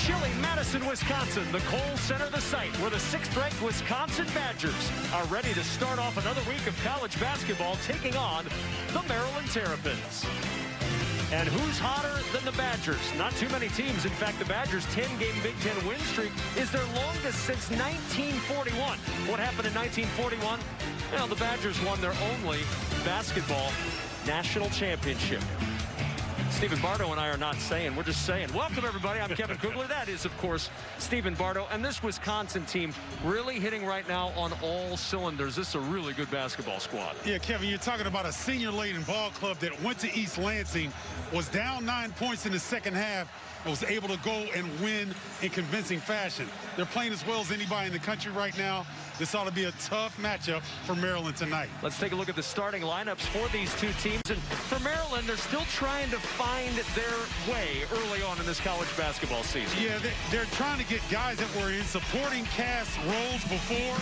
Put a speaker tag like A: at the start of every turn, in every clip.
A: chilly Madison, Wisconsin, the Kohl Center, the site where the 6th-ranked Wisconsin Badgers are ready to start off another week of college basketball, taking on the Maryland Terrapins. And who's hotter than the Badgers? Not too many teams. In fact, the Badgers' 10-game Big Ten win streak is their longest since 1941. What happened in 1941? Well, the Badgers won their only basketball national championship. Stephen Bardo and I are not saying, we're just saying. Welcome, everybody. I'm Kevin Kugler. That is, of course, Stephen Bardo. And this Wisconsin team really hitting right now on all cylinders. This is a really good basketball squad.
B: Yeah, Kevin, you're talking about a senior-laden ball club that went to East Lansing, was down 9 points in the second half, and was able to go and win in convincing fashion. They're playing as well as anybody in the country right now. This ought to be a tough matchup for Maryland tonight.
A: Let's take a look at the starting lineups for these two teams. And for Maryland, they're still trying to find their way early on in this college basketball season.
B: Yeah, they're trying to get guys that were in supporting cast roles before,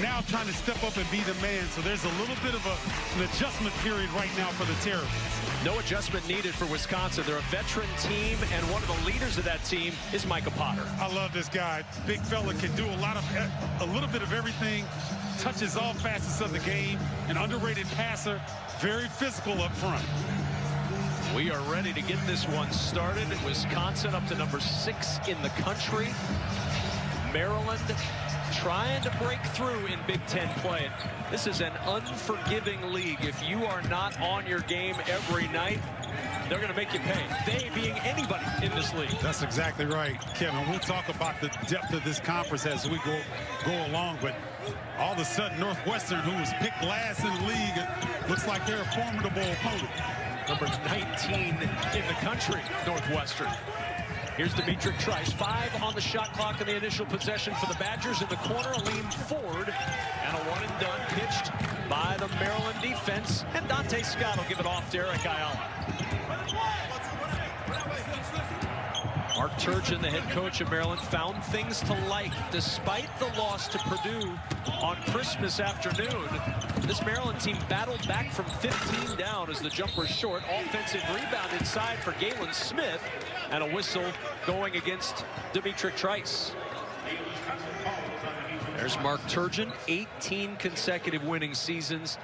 B: now trying to step up and be the man. So there's a little bit of an adjustment period right now for the Terrapins.
A: No adjustment needed for Wisconsin. They're a veteran team, and one of the leaders of that team is Micah Potter.
B: I love this guy. Big fella can do a little bit of everything, touches all facets of the game, an underrated passer, very physical up front.
A: We are ready to get this one started. Wisconsin up to number 6 in the country. Maryland trying to break through in Big Ten play. This is an unforgiving league. If you are not on your game every night, they're going to make you pay. They being anybody in this league.
B: That's exactly right, Kevin. We'll talk about the depth of this conference as we go along, but all of a sudden Northwestern, who was picked last in the league, it looks like they're a formidable opponent.
A: Number 19 in the country, Northwestern. Here's D'Mitrik Trice, 5 on the shot clock in the initial possession for the Badgers. In the corner, Aleem Ford, and a one-and-done pitched by the Maryland defense. And Dante Scott will give it off to Eric Ayala. Mark Turgeon, the head coach of Maryland, found things to like despite the loss to Purdue on Christmas afternoon. This Maryland team battled back from 15 down as the jumper short. Offensive rebound inside for Galen Smith, and a whistle going against D'Mitrik Trice. There's Mark Turgeon, 18 consecutive winning seasons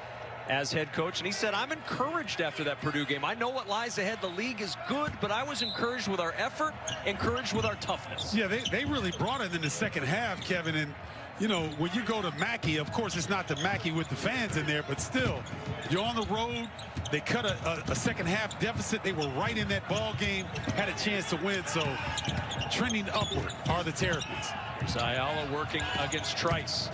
A: as head coach, and he said, I'm encouraged after that Purdue game. I know what lies ahead. The league is good, but I was encouraged with our effort, encouraged with our toughness.
B: Yeah, they really brought it in the second half, Kevin. And you know, when you go to Mackey, of course it's not the Mackey with the fans in there, but still, you're on the road. They cut a second half deficit. They were right in that ball game, had a chance to win. So trending upward are the Terrapins.
A: There's Ayala working against Trice.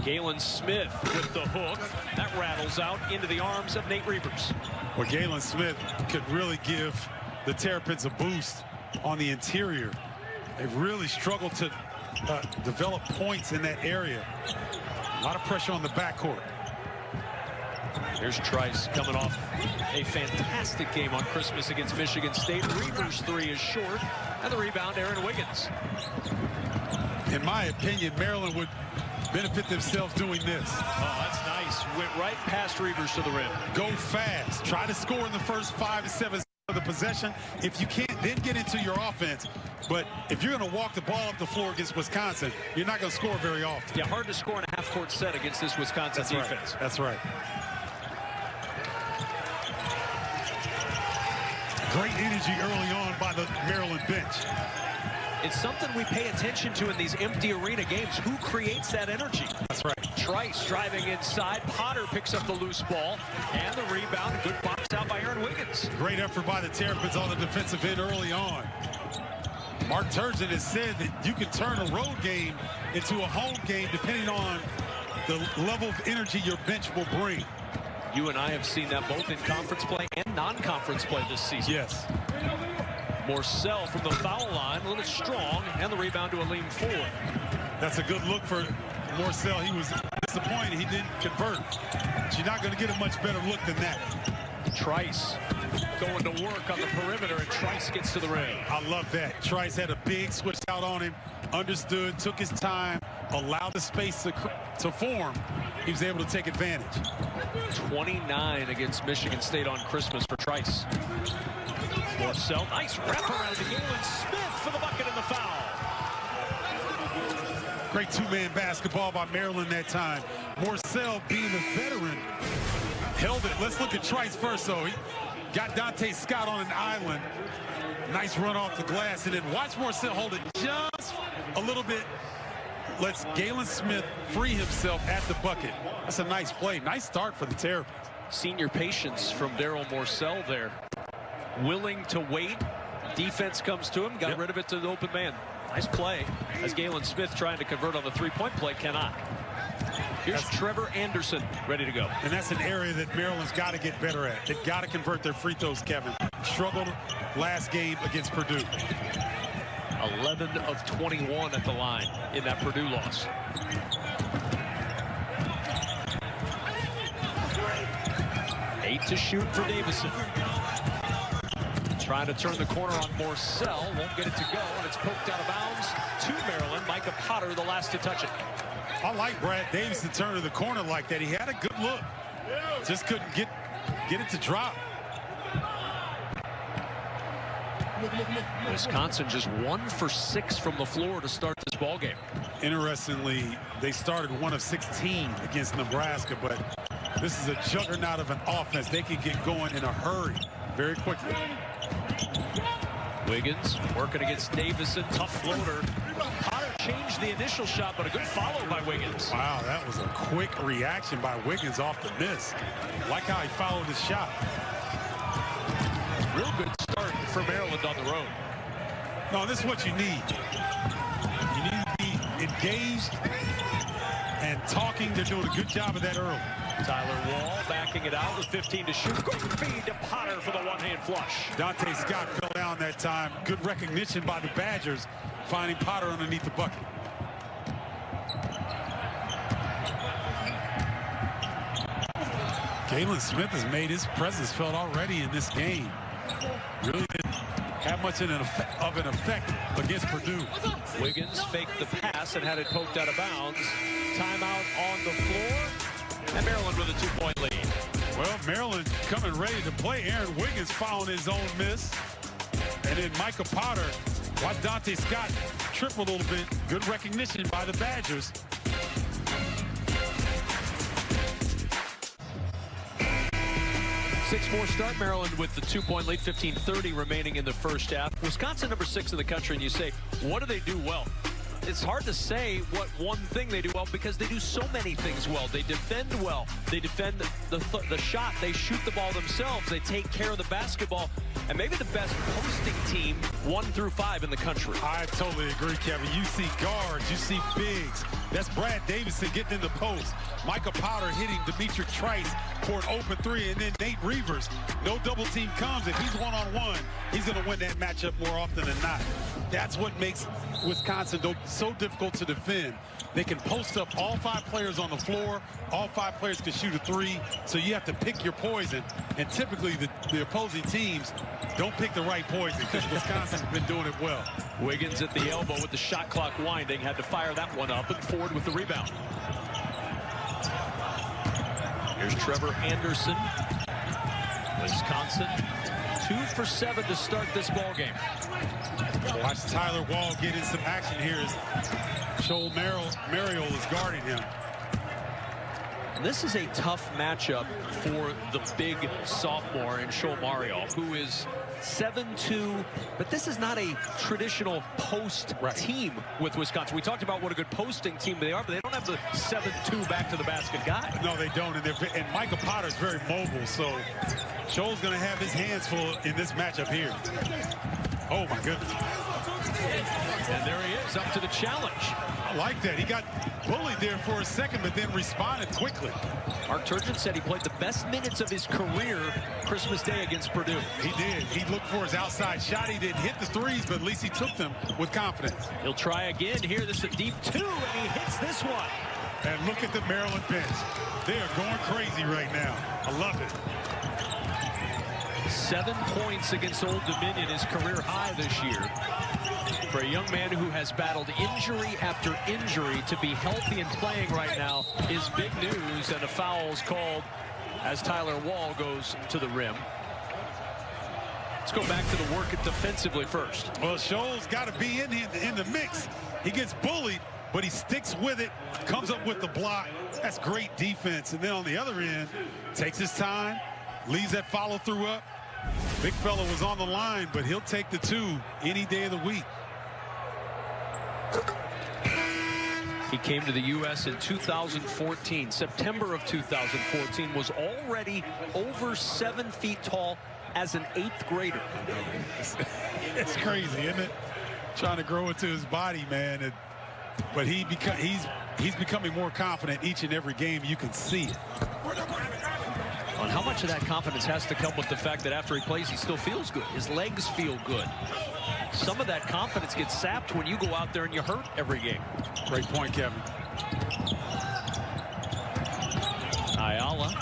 A: Galen Smith with the hook. That rattles out into the arms of Nate Reuvers.
B: Well, Galen Smith could really give the Terrapins a boost on the interior. They've really struggled to develop points in that area. A lot of pressure on the backcourt.
A: Here's Trice coming off a fantastic game on Christmas against Michigan State. Reuvers' 3 is short, and the rebound, Aaron Wiggins.
B: In my opinion, Maryland would benefit themselves doing this.
A: Oh, that's nice. Went right past Reuvers to the rim.
B: Go fast. Try to score in the first 5 to 7 of the possession. If you can't, then get into your offense. But if you're going to walk the ball up the floor against Wisconsin, you're not going to score very often.
A: Yeah, hard to score in a half-court set against this Wisconsin defense.
B: Right. That's right. Great energy early on by the Maryland bench.
A: It's something we pay attention to in these empty arena games. Who creates that energy?
B: That's right.
A: Trice driving inside. Potter picks up the loose ball. And the rebound. Good box out by Aaron Wiggins.
B: Great effort by the Terrapins on the defensive end early on. Mark Turgeon has said that you can turn a road game into a home game depending on the level of energy your bench will bring.
A: You and I have seen that both in conference play and non-conference play this season.
B: Yes.
A: Morcell from the foul line, a little strong, and the rebound to Aleem Ford.
B: That's a good look for Morcell. He was disappointed he didn't convert. But you're not going to get a much better look than that.
A: Trice going to work on the perimeter, and Trice gets to the rim.
B: I love that. Trice had a big switch out on him, understood, took his time, allowed the space to form. He was able to take advantage.
A: 29 against Michigan State on Christmas for Trice. Morsell, nice wraparound to Galen Smith for the bucket and the foul.
B: Great two-man basketball by Maryland that time. Morsell, being a veteran, held it. Let's look at Trice first, though. He got Dante Scott on an island. Nice run off the glass, and then watch Morsell hold it just a little bit. Lets Galen Smith free himself at the bucket. That's a nice play. Nice start for the Terrapins.
A: Senior patience from Daryl Morsell there. Willing to wait. Defense comes to him. Got rid of it to the open man. Nice play as Galen Smith trying to convert on the three-point play. Cannot. Here's Trevor Anderson ready to go.
B: And that's an area that Maryland's got to get better at. They've got to convert their free throws, Kevin. Struggled last game against Purdue.
A: 11 of 21 at the line in that Purdue loss. Eight to shoot for Davison. Trying to turn the corner on Morsell. Won't get it to go, and it's poked out of bounds to Maryland. Micah Potter, the last to touch it.
B: I like Brad Davison turning the corner like that. He had a good look. Just couldn't get it to drop.
A: Wisconsin just 1 for 6 from the floor to start this ball game.
B: Interestingly, they started 1 of 16 against Nebraska, but this is a juggernaut of an offense. They can get going in a hurry very quickly.
A: Wiggins working against Davison. Tough floater. Potter changed the initial shot, but a good follow by Wiggins.
B: Wow, that was a quick reaction by Wiggins off the miss. Like how he followed his shot.
A: Real good start for Maryland on the road.
B: No, this is what you need. You need to be engaged and talking. They're doing a good job of that early.
A: Tyler Wall backing it out with 15 to shoot. Good feed to Potter for the one-hand flush.
B: Dante Scott fell down that time. Good recognition by the Badgers, finding Potter underneath the bucket. Galen Smith has made his presence felt already in this game. Really didn't have much of an effect against Purdue.
A: Wiggins faked the pass and had it poked out of bounds. Timeout on the floor. And Maryland with a 2-point lead.
B: Well, Maryland coming ready to play. Aaron Wiggins fouled his own miss. And then Micah Potter, watch Dante Scott trip a little bit. Good recognition by the Badgers.
A: Six-4 start. Maryland with the 2-point lead. 15:30 remaining in the first half. Wisconsin number 6 in the country, and you say, what do they do well? It's hard to say what one thing they do well because they do so many things well. They defend well. They defend the shot. They shoot the ball themselves. They take care of the basketball. And maybe the best posting team 1 through 5 in the country.
B: I totally agree, Kevin. You see guards, you see bigs. That's Brad Davison getting in the post. Micah Potter hitting Demetric Trice for an open 3, and then Nate Reavers. No double team comes. If he's one-on-one, he's going to win that matchup more often than not. That's what makes Wisconsin so difficult to defend. They can post up all 5 players on the floor. All 5 players can shoot a 3, so you have to pick your poison. And typically the opposing teams don't pick the right poison because Wisconsin's been doing it well.
A: Wiggins at the elbow with the shot clock winding. Had to fire that one up and Ford with the rebound. Here's Trevor Anderson. Wisconsin 2 for 7 to start this ball game.
B: Watch Tyler Wall get in some action here as Joel Mariol is guarding him.
A: This is a tough matchup for the big sophomore in Joel Mariol, who is 7'2", but this is not a traditional post team with Wisconsin. We talked about what a good posting team they are, but they don't have the 7'2" back to the basket guy.
B: No, they don't, and Micah Potter is very mobile, so Joel's going to have his hands full in this matchup here. Oh, my goodness.
A: And there he is, up to the challenge.
B: I like that. He got bullied there for a second, but then responded quickly.
A: Mark Turgeon said he played the best minutes of his career Christmas Day against Purdue.
B: He did. He looked for his outside shot. He didn't hit the threes, but at least he took them with confidence.
A: He'll try again here. This is a deep 2, and he hits this one.
B: And look at the Maryland bench. They are going crazy right now. I love it.
A: 7 points against Old Dominion, his career high this year. For a young man who has battled injury after injury, to be healthy and playing right now is big news, and a foul is called as Tyler Wall goes to the rim. Let's go back to the work defensively first.
B: Well, Scholes got to be in the mix. He gets bullied, but he sticks with it, comes up with the block. That's great defense. And then on the other end, takes his time, leaves that follow-through up. Big fella was on the line, but he'll take the 2 any day of the week.
A: He came to the U.S. in 2014. September of 2014, was already over 7 feet tall as an 8th grader.
B: It's crazy, isn't it? Trying to grow into his body, man. But he's becoming more confident each and every game. You can see it.
A: On how much of that confidence has to come with the fact that after he plays, he still feels good. His legs feel good. Some of that confidence gets sapped when you go out there and you hurt every game.
B: Great point, Kevin.
A: Ayala.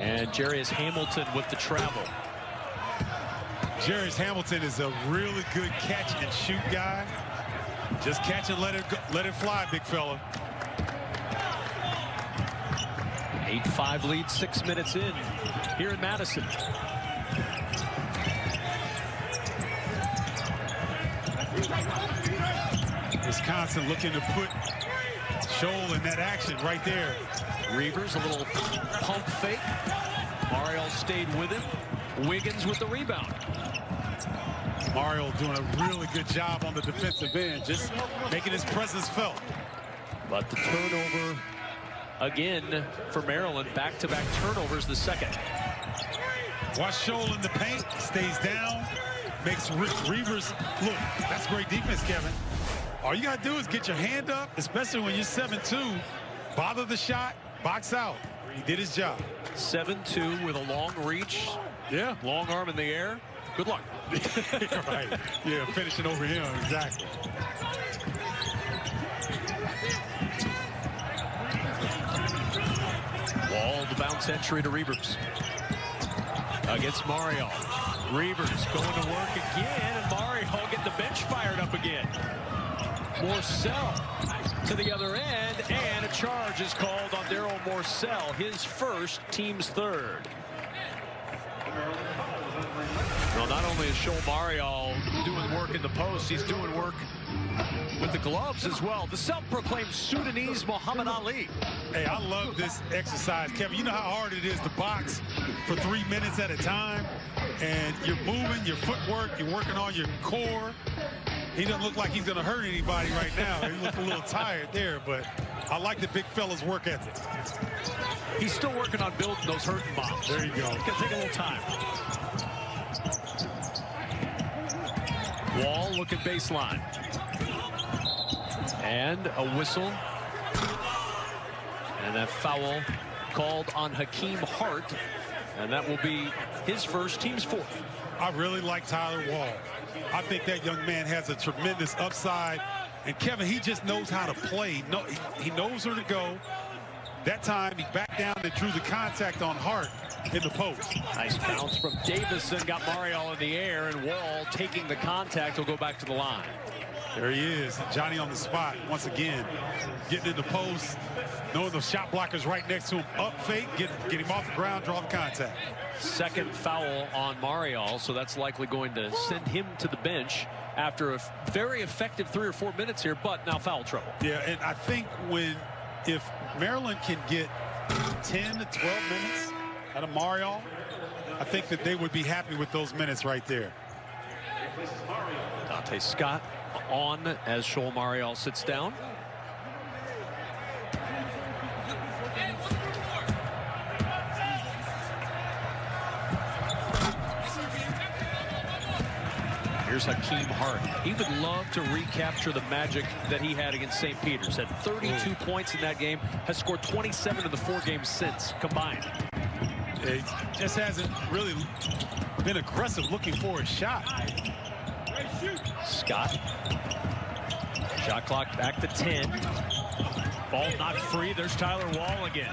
A: And Jarius Hamilton with the travel.
B: Jarius Hamilton is a really good catch and shoot guy. Just catch and let it fly, big fella.
A: 8-5 lead, 6 minutes in here in Madison.
B: Wisconsin looking to put Scholl in that action right there.
A: Reavers, a little pump fake. Mario stayed with him. Wiggins with the rebound.
B: Mario doing a really good job on the defensive end, just making his presence felt.
A: But the turnover again for Maryland. Back-to-back turnovers, the second.
B: Watch Scholl in the paint, stays down, makes Reavers look. That's great defense, Kevin. All you got to do is get your hand up, especially when you're 7-2. Bother the shot, box out. He did his job.
A: 7-2 with a long reach.
B: Yeah.
A: Long arm in the air. Good luck.
B: Right. Yeah, finishing over him, exactly.
A: Wall, the bounce entry to Reavers. Against Mario. Reavers going to work again, and Mario getting the bench fired up again. Morsell to the other end, and a charge is called on Daryl Morsell, his first, team's third. Well, not only is Scholl Mario doing work in the post, he's doing work with the gloves as well. The self-proclaimed Sudanese Muhammad Ali.
B: Hey, I love this exercise, Kevin. You know how hard it is to box for 3 minutes at a time, and you're moving your footwork, you're working on your core. He doesn't look like he's going to hurt anybody right now. He looks a little tired there, but I like the big fella's work ethic.
A: He's still working on building those hurting bombs.
B: There you go.
A: It's going to take a little time. Wall looking baseline. And a whistle. And that foul called on Hakeem Hart. And that will be his first, team's fourth.
B: I really like Tyler Wall. I think that young man has a tremendous upside. And Kevin, he just knows how to play. No, he knows where to go. That time, he backed down and drew the contact on Hart in the post.
A: Nice bounce from Davison. Got Mario in the air, and Wall taking the contact will go back to the line.
B: There he is, Johnny on the spot once again, getting in the post, knowing the shot blockers right next to him. Up fake, get him off the ground, draw the contact.
A: Second foul on Mario, so that's likely going to send him to the bench after a very effective 3 or 4 minutes here, but now foul trouble.
B: Yeah, and I think if Maryland can get 10 to 12 minutes out of Mario, I think that they would be happy with those minutes right there.
A: Dante Scott on as Scholl Mario sits down. Here's Hakeem Hart. He would love to recapture the magic that he had against St. Peter's. Had 32 points in that game, has scored 27 in the 4 games since combined.
B: It just hasn't really been aggressive looking for a shot.
A: Scott. Shot clock back to 10. Ball not free. There's Tyler Wall again.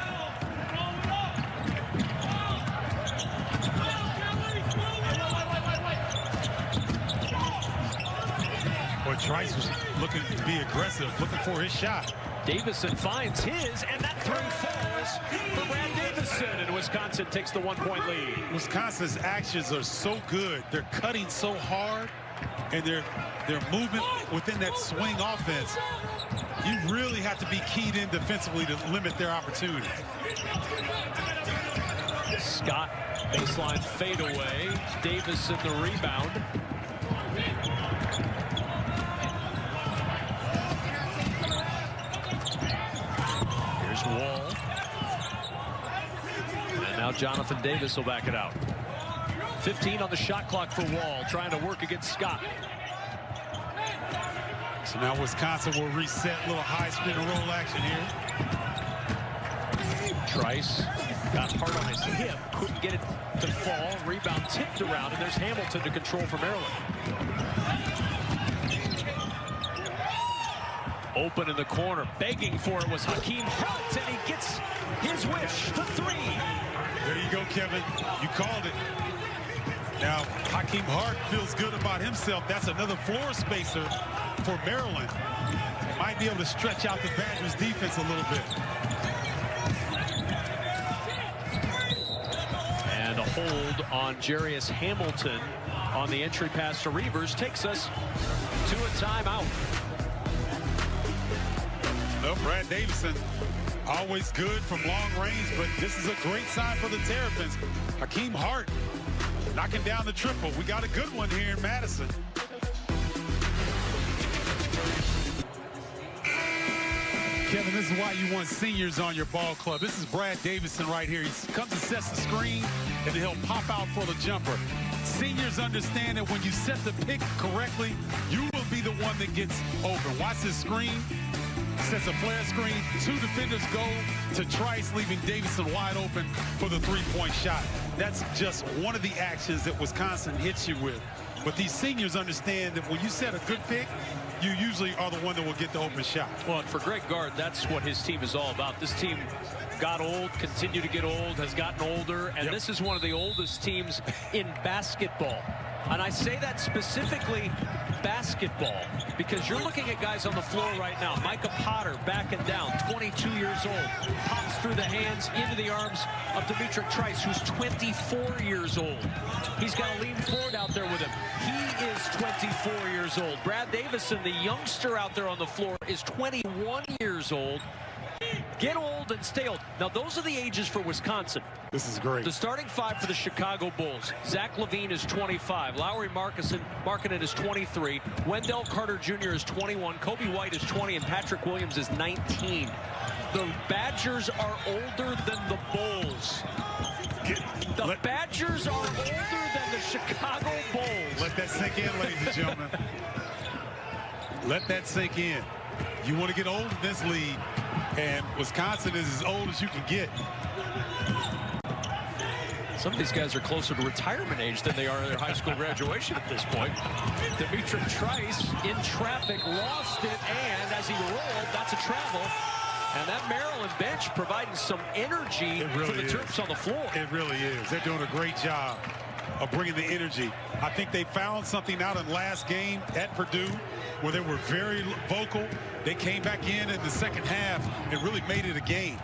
B: Boy, Trice was looking to be aggressive, looking for his shot.
A: Davison finds his, and that three falls. this for Brad Davison, and Wisconsin takes the 1-point lead.
B: Wisconsin's actions are so good. They're cutting so hard, and their movement within that swing offense, you really have to be keyed in defensively to limit their opportunities.
A: Scott, baseline fadeaway. Davison the rebound. Here's Wall. And now Jonathan Davis will back it out. 15 on the shot clock for Wall, trying to work against Scott.
B: So now Wisconsin will reset, a little high spin and roll action here.
A: Trice got hard on his hip, couldn't get it to fall. Rebound tipped around, and there's Hamilton to control for Maryland. Open in the corner, begging for it was Hakeem Hart, and he gets his wish, the three.
B: There you go, Kevin. You called it. Now, Hakeem Hart feels good about himself. That's another floor spacer for Maryland. Might be able to stretch out the Badgers' defense a little bit.
A: And a hold on Jarius Hamilton on the entry pass to Reavers takes us to a timeout.
B: Well, Brad Davison, always good from long range, but this is a great sign for the Terrapins. Hakeem Hart knocking down the triple. We got a good one here in Madison. Kevin, this is why you want seniors on your ball club. This is Brad Davison right here. He comes and sets the screen, and then he'll pop out for the jumper. Seniors understand that when you set the pick correctly, you will be the one that gets open. Watch this screen. Sets a flare screen. Two defenders go to Trice, leaving Davison wide open for the three-point shot. That's just one of the actions that Wisconsin hits you with. But these seniors understand that when you set a good pick, you usually are the one that will get the open shot.
A: Well, and for Greg Gard, that's what his team is all about. This team got old, continued to get old, has gotten older, and this is one of the oldest teams in basketball. And I say that specifically basketball because you're looking at guys on the floor right now. Micah Potter backing down, 22 years old, pops through the hands into the arms of Demetric Trice, who's 24 years old. He's got to lean forward out there with him. He is 24 years old. Brad Davison, the youngster out there on the floor, is 21 years old. Get old and stay old. Now, those are the ages for Wisconsin.
B: This is great.
A: The starting five for the Chicago Bulls. Zach LaVine is 25. Lauri Markkanen is 23. Wendell Carter Jr. is 21. Kobe White is 20. And Patrick Williams is 19. The Badgers are older than the Bulls. The Badgers are older than the Chicago Bulls.
B: Let that sink in, ladies and gentlemen. Let that sink in. You want to get old in this league, and Wisconsin is as old as you can get.
A: Some of these guys are closer to retirement age than they are their high school graduation at this point. Demetric Trice in traffic, lost it, and as he rolled, that's a travel. And that Maryland bench providing some energy for the Terps on the floor.
B: It really is. They're doing a great job of bringing the energy. I think they found something out in last game at Purdue where they were very vocal. They came back in the second half and really made it a game.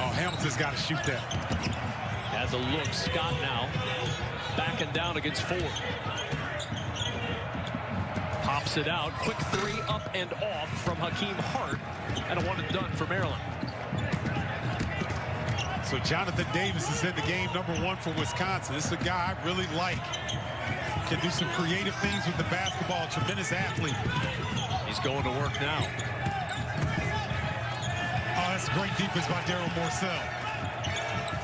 B: Oh, Hamilton's got to shoot that.
A: Has a look. Scott now backing down against Ford. Pops it out. Quick three up and off from Hakeem Hart. And a one and done for Maryland.
B: So Jonathan Davis is in the game, #1 for Wisconsin. This is a guy I really like. Can do some creative things with the basketball. Tremendous athlete.
A: He's going to work now.
B: Oh, that's great defense by Darryl Morsell.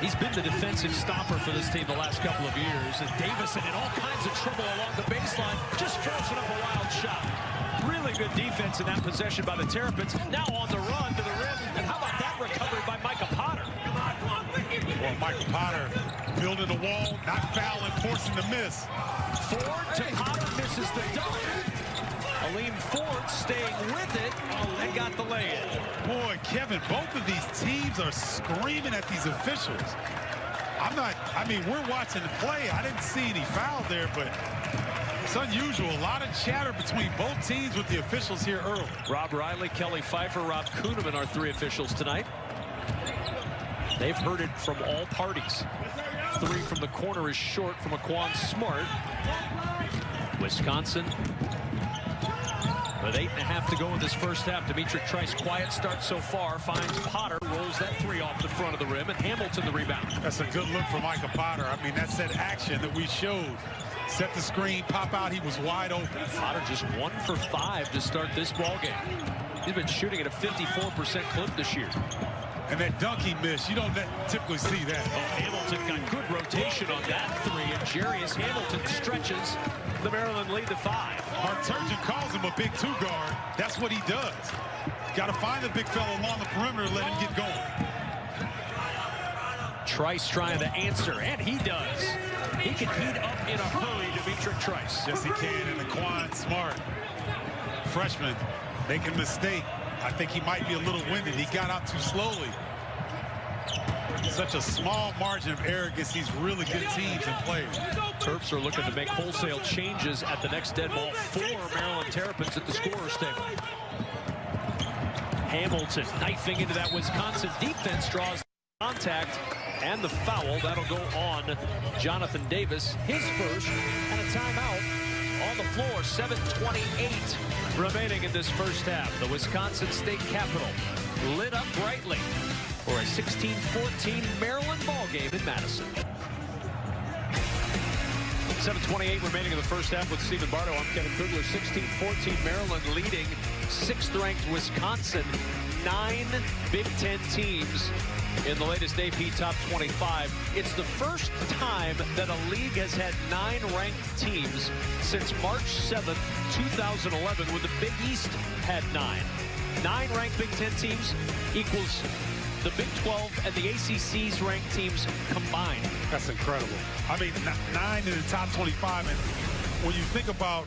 A: He's been the defensive stopper for this team the last couple of years. And Davison in all kinds of trouble along the baseline. Just forcing up a wild shot. Really good defense in that possession by the Terrapins. Now on the run to the rim. And how about that recovery by Micah Potter?
B: Well, Micah Potter building a wall, not fouling, forcing the miss.
A: Ford to Potter, misses the dunk. Aleem Ford staying with it and got the lay-in.
B: Boy, Kevin, both of these teams are screaming at these officials. I mean, we're watching the play. I didn't see any foul there, but It's unusual. A lot of chatter between both teams with the officials here early.
A: Rob Riley, Kelly Pfeiffer, Rob Kuhneman are 3 officials tonight. They've heard it from all parties. 3 from the corner is short from Aquan Smart. Wisconsin with 8.5 to go in this first half. Demetric Trice, quiet start so far, finds Potter, rolls that 3 off the front of the rim, and Hamilton the rebound.
B: That's a good look for Micah Potter. I mean, that's that action that we showed. Set the screen, pop out, he was wide open.
A: Potter just 1 for 5 to start this ball game. He's been shooting at a 54% clip this year.
B: And that dunk he missed, you don't typically see that.
A: Oh, Hamilton got good rotation on that 3, and Jarius Hamilton stretches the Maryland lead to 5.
B: Mark Turgeon calls him a big 2 guard. That's what he does. Got to find the big fella along the perimeter, let him get going.
A: Trice trying to answer, and he does. He can heat up in a hurry, Demetric Trice.
B: Yes, he can, and Aquan Smart, freshman, making a mistake. I think he might be a little winded. He got out too slowly. Such a small margin of error against these really good teams and players.
A: Terps are looking to make wholesale changes at the next dead ball for Maryland Terrapins at the scorer's table. Hamilton knifing into that Wisconsin defense, draws contact and the foul. That'll go on Jonathan Davis, his first, and a timeout on the floor. 7:28 remaining in this first half. The Wisconsin State Capitol lit up brightly for a 16-14 Maryland ball game in Madison. 7:28 remaining in the first half with Stephen Bardo. I'm Kevin Kugler. 16-14 Maryland leading 6th-ranked Wisconsin. 9 Big Ten teams in the latest AP Top 25. It's the first time that a league has had 9 ranked teams since March 7th, 2011, when the Big East had 9. 9 ranked Big Ten teams equals the Big 12 and the ACC's ranked teams combined.
B: That's incredible. I mean, 9 in the top 25. And when you think about,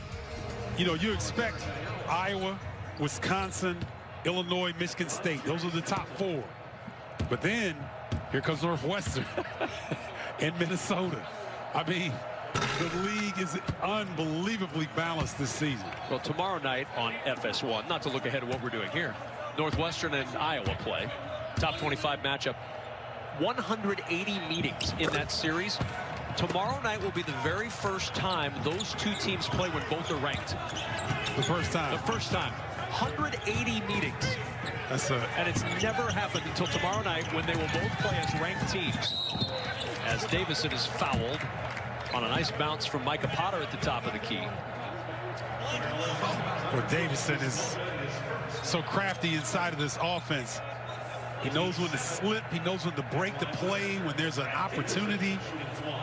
B: you expect Iowa, Wisconsin, Illinois, Michigan State. Those are the top 4. But then here comes Northwestern and Minnesota. I mean, the league is unbelievably balanced this season.
A: Well, tomorrow night on FS1, not to look ahead of what we're doing here, Northwestern and Iowa play. Top 25 matchup. 180 meetings in that series. Tomorrow night will be the very first time those 2 teams play when both are ranked.
B: The first time.
A: The first time. 180 meetings.
B: And
A: it's never happened until tomorrow night when they will both play as ranked teams. As Davison is fouled on a nice bounce from Micah Potter at the top of the key.
B: Well, Davison is so crafty inside of this offense. He knows when to slip. He knows when to break the play when there's an opportunity.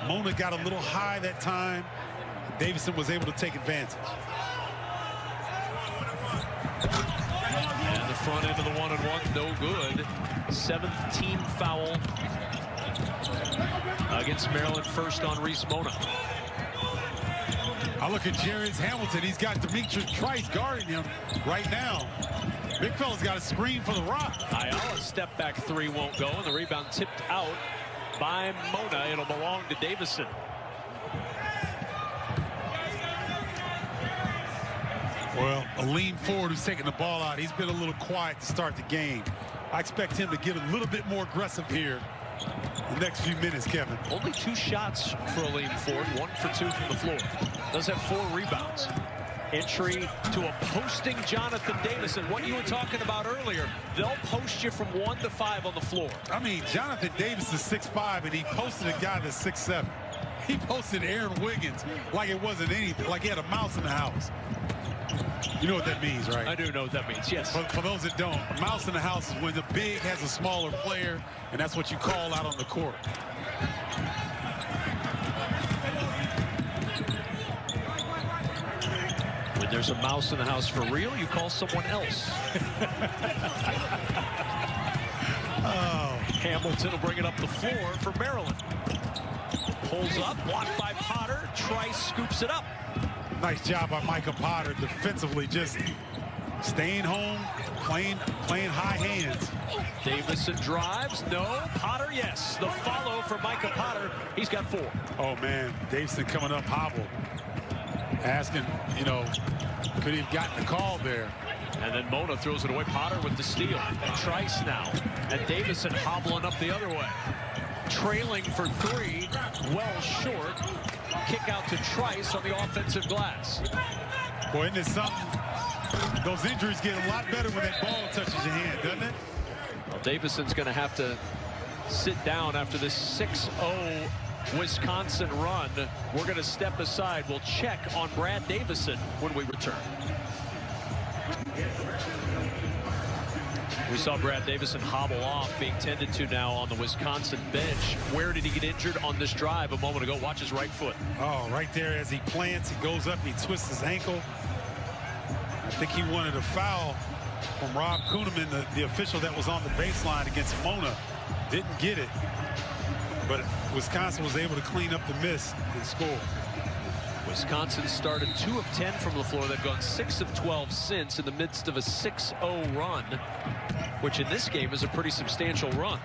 B: Mona got a little high that time. Davison was able to take advantage.
A: And the front end of the 1-and-1, no good. 7th team foul against Maryland, first on Reese Mona.
B: I look at Jarius Hamilton. He's got Demetric Trice guarding him right now. Big fella's got a screen for the rock.
A: Ayala's step back 3 won't go, and the rebound tipped out by Mona. It'll belong to Davison.
B: Well, a lean forward who's taking the ball out. He's been a little quiet to start the game. I expect him to get a little bit more aggressive here the next few minutes, Kevin.
A: Only 2 shots for a lean forward, 1 for 2 from the floor. Does have 4 rebounds. Entry to a posting Jonathan Davison. What you were talking about earlier, they'll post you from 1 to 5 on the floor.
B: I mean, Jonathan Davis is 6'5", and he posted a guy that's 6'7". He posted Aaron Wiggins like it wasn't anything, like he had a mouse in the house. You know what that means, right?
A: I do know what that means, yes.
B: For those that don't, a mouse in the house is when the big has a smaller player, and that's what you call out on the court.
A: When there's a mouse in the house for real, you call someone else.
B: Oh.
A: Hamilton will bring it up the floor for Maryland. Pulls up, blocked by Potter. Trice scoops it up.
B: Nice job by Micah Potter defensively, just staying home, playing high hands.
A: Davison drives, no. Potter, yes. The follow for Micah Potter. He's got 4.
B: Oh man, Davison coming up hobbled. Asking, you know, could he have gotten the call there?
A: And then Mona throws it away. Potter with the steal. Trice now. And Davison hobbling up the other way. Trailing for three. Well short. Kick out to Trice on the offensive glass.
B: Boy, isn't it something? Those injuries get a lot better when that ball touches your hand, doesn't it?
A: Well, Davison's going to have to sit down after this 6-0 Wisconsin run. We're going to step aside. We'll check on Brad Davison when we return. We saw Brad Davison hobble off, being tended to now on the Wisconsin bench. Where did he get injured on this drive a moment ago? Watch his right foot.
B: Oh, right there as he plants, he goes up, he twists his ankle. I think he wanted a foul from Rob Kuhneman, the official that was on the baseline against Mona. Didn't get it, but Wisconsin was able to clean up the miss and score.
A: Wisconsin started 2 of 10 from the floor. They've gone 6 of 12 since in the midst of a 6-0 run, which in this game is a pretty substantial run.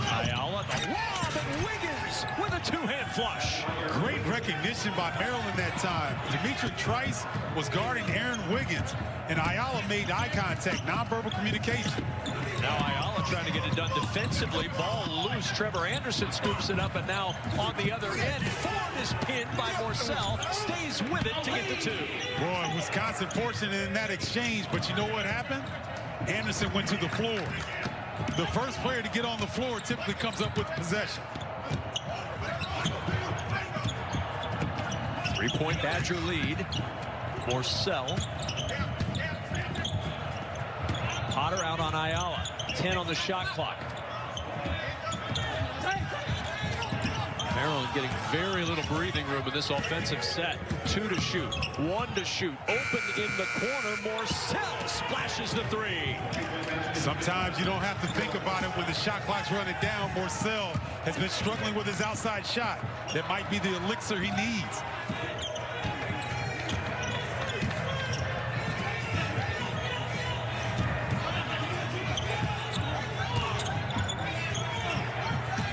A: Ayala, the lob, and Wiggins with a two-hand flush.
B: Great recognition by Maryland that time. Dimitri Trice was guarding Aaron Wiggins, and Ayala made eye contact, nonverbal communication.
A: Now Ayala trying to get it done defensively. Ball loose. Trevor Anderson scoops it up, and now on the other end, Ford is pinned by Morsell. Stays with it to get the two.
B: Boy, Wisconsin fortunate in that exchange, but you know what happened? Anderson went to the floor. The first player to get on the floor typically comes up with possession.
A: 3-point Badger lead. Morsell. Potter out on Ayala. 10 on the shot clock. Maryland getting very little breathing room in this offensive set. 2 to shoot. 1 to shoot. Open in the corner. Morsell splashes the 3.
B: Sometimes you don't have to think about it when the shot clock's running down. Morsell has been struggling with his outside shot. That might be the elixir he needs.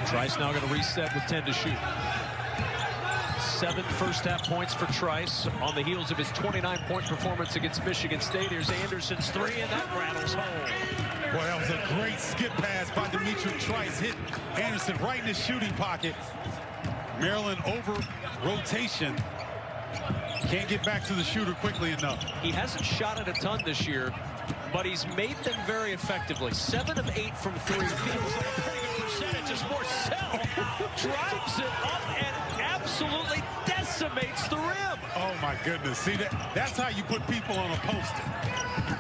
A: Trice now going to reset with 10 to shoot. 7 first-half points for Trice on the heels of his 29-point performance against Michigan State. Here's Anderson's 3, and that rattles home.
B: Boy, that was a great skip pass by Dimitri Trice. Hit Anderson right in his shooting pocket. Maryland over rotation. Can't get back to the shooter quickly enough.
A: He hasn't shot it a ton this year, but he's made them very effectively. 7 of 8 from 3. Feels like a pretty good percentage as Morsell drives it up and absolutely decimates the rim.
B: Oh my goodness. See, that's how you put people on a poster.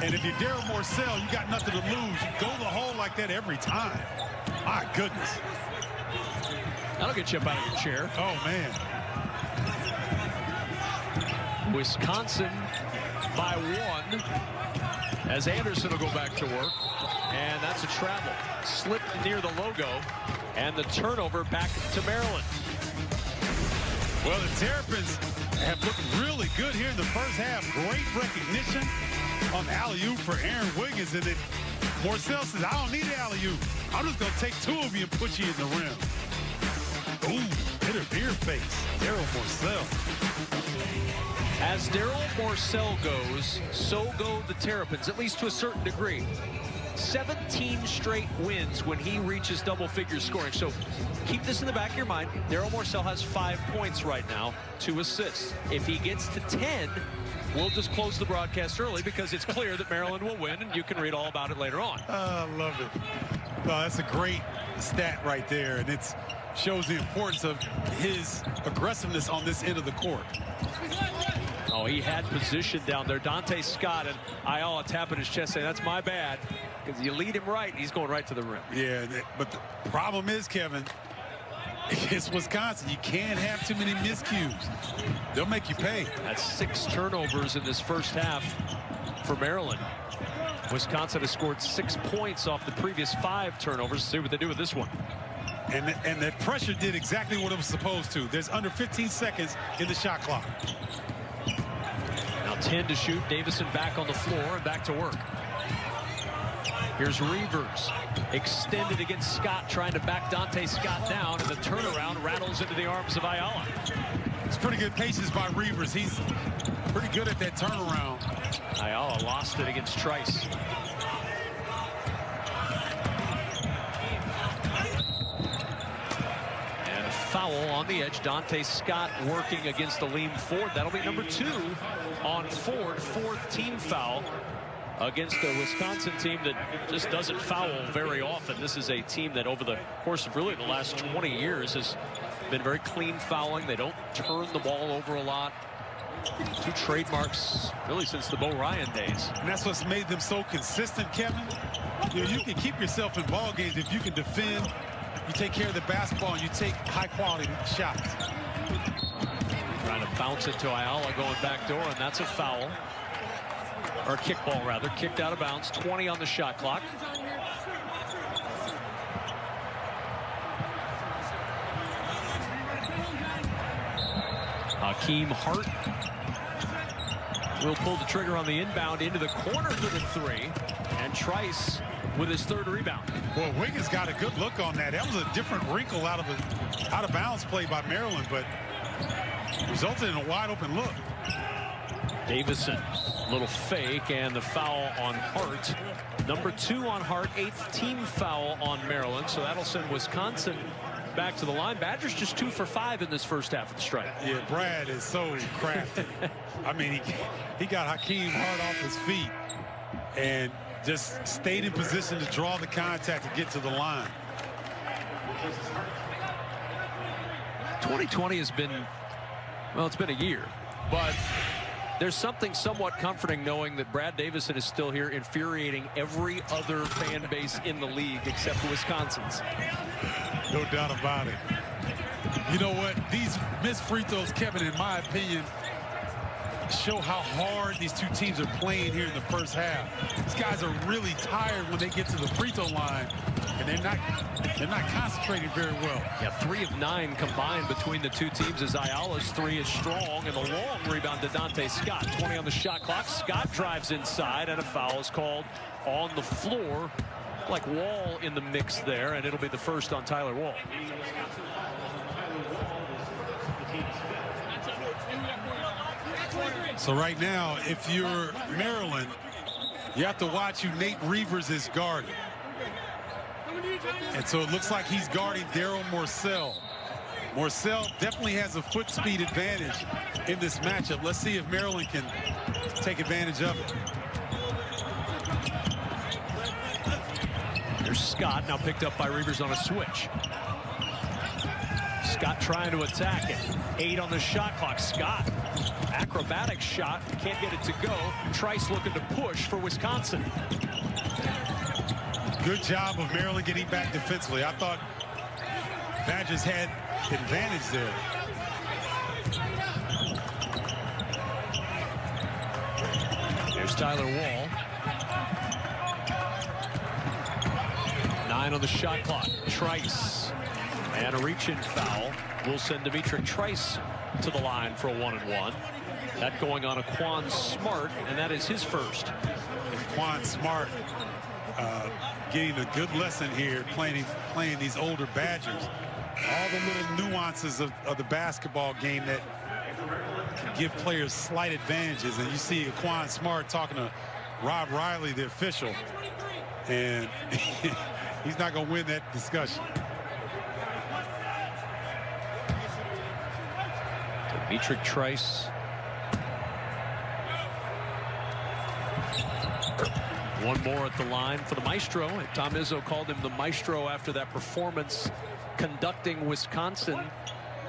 B: And if you're Daryl Morsell, you got nothing to lose. You go the hole like that every time. My goodness.
A: That'll get you up out of your chair.
B: Oh man.
A: Wisconsin by 1 as Anderson will go back to work, and that's a travel. Slipped near the logo, and the turnover back to Maryland.
B: Well, the Terrapins have looked really good here in the first half. Great recognition on the alley-oop for Aaron Wiggins, and then Morsell says, I don't need an alley-oop. I'm just going to take 2 of you and put you in the rim. Ooh, hit her beer face. Daryl Morsell.
A: As Daryl Morsell goes, so go the Terrapins, at least to a certain degree. 17 straight wins when he reaches double-figure scoring. So keep this in the back of your mind. Daryl Morsell has 5 points right now, 2 assists. If he gets to 10, we'll just close the broadcast early because it's clear that Maryland will win, and you can read all about it later on.
B: I love it. Well, that's a great stat right there, and it shows the importance of his aggressiveness on this end of the court.
A: Oh, he had position down there. Dante Scott and Ayala tapping his chest saying, that's my bad. Because you lead him right, he's going right to the rim.
B: Yeah, but the problem is, Kevin, it's Wisconsin. You can't have too many miscues. They'll make you pay.
A: That's 6 turnovers in this first half for Maryland. Wisconsin has scored 6 points off the previous 5 turnovers. Let's see what they do with this one.
B: And that pressure did exactly what it was supposed to. There's under 15 seconds in the shot clock.
A: Now 10 to shoot. Davison back on the floor and back to work. Here's Reavers, extended against Scott, trying to back Dante Scott down, and the turnaround rattles into the arms of Ayala.
B: It's pretty good patience by Reavers. He's pretty good at that turnaround.
A: Ayala lost it against Trice. And a foul on the edge. Dante Scott working against Aleem Ford. That'll be number 2 on Ford. 4th team foul against a Wisconsin team that just doesn't foul very often. This is a team that over the course of really the last 20 years has been very clean fouling. They don't turn the ball over a lot. 2 trademarks really since the Bo Ryan days.
B: And that's what's made them so consistent, Kevin. You know, you can keep yourself in ball games if you can defend, you take care of the basketball, and you take high-quality shots.
A: Trying to bounce it to Ayala going back door, and that's a foul. Or kickball, rather. Kicked out of bounds. 20 on the shot clock. Hakeem Hart will pull the trigger on the inbound into the corner for the 3. And Trice with his 3rd rebound.
B: Well, Wiggins got a good look on that. That was a different wrinkle out of bounds play by Maryland, but resulted in a wide open look.
A: Davison, little fake, and the foul on Hart. Number 2 on Hart, 8th team foul on Maryland. So that'll send Wisconsin back to the line. Badgers just 2 for 5 in this first half of the strike.
B: Yeah, Brad is so crafty. I mean, he got Hakeem Hart off his feet and just stayed in position to draw the contact to get to the line.
A: 2020 has been, well, it's been a year, but there's something somewhat comforting knowing that Brad Davison is still here, infuriating every other fan base in the league except Wisconsin's.
B: No doubt about it. You know what? These missed free throws, Kevin, in my opinion, show how hard these 2 teams are playing here in the first half. These guys are really tired when they get to the free throw line, and they're not concentrating very well.
A: Yeah, 3 of 9 combined between the 2 teams as Ayala's 3 is strong, and the long rebound to Dante Scott. 20 on the shot clock. Scott drives inside, and a foul is called on the floor. Like Wall in the mix there, and it'll be the first on Tyler Wall.
B: So right now, if you're Maryland, you have to watch who Nate Reavers is guarding. And so it looks like he's guarding Daryl Morsell. Morsell definitely has a foot speed advantage in this matchup. Let's see if Maryland can take advantage of it.
A: There's Scott, now picked up by Reavers on a switch. Scott trying to attack it. 8 on the shot clock. Scott, acrobatic shot, can't get it to go. Trice looking to push for Wisconsin.
B: Good job of Maryland getting back defensively. I thought Badgers had advantage there.
A: There's Tyler Wall. 9 on the shot clock. Trice. And a reach-in foul will send Demetric Trice to the line for a 1-and-1. That going on Quan Smart, and that is his first.
B: And Quan Smart getting a good lesson here, playing these older Badgers. All the little nuances of the basketball game that can give players slight advantages. And you see Quan Smart talking to Rob Riley, the official, and he's not going to win that discussion.
A: Demetric Trice. One more at the line for the Maestro. And Tom Izzo called him the Maestro after that performance conducting Wisconsin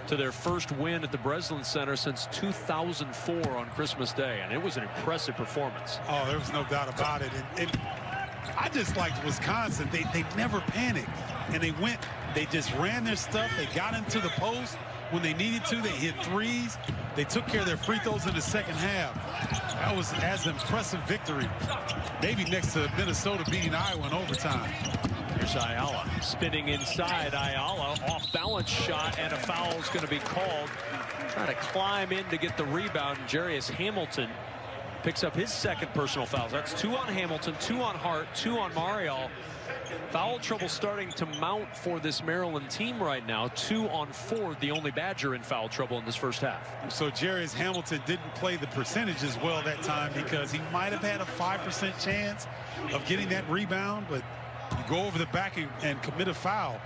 A: to their first win at the Breslin Center since 2004 on Christmas Day. And it was an impressive performance.
B: Oh, there was no doubt about it. And I just liked Wisconsin. They never panicked. And they just ran their stuff. They got into the post when they needed to. They hit threes. They took care of their free throws in the second half. That was as impressive victory. Maybe next to Minnesota beating Iowa in overtime.
A: Here's Ayala spinning inside. Ayala off balance shot, and a foul is going to be called. Trying to climb in to get the rebound. Jarius Hamilton picks up his second personal foul. That's 2 on Hamilton, 2 on Hart, 2 on Marial. Foul trouble starting to mount for this Maryland team right now. 2 on Ford, the only Badger in foul trouble in this first half. So
B: Jarius Hamilton didn't play the percentages well that time because he might have had a 5% chance of getting that rebound, but you go over the back and commit a foul.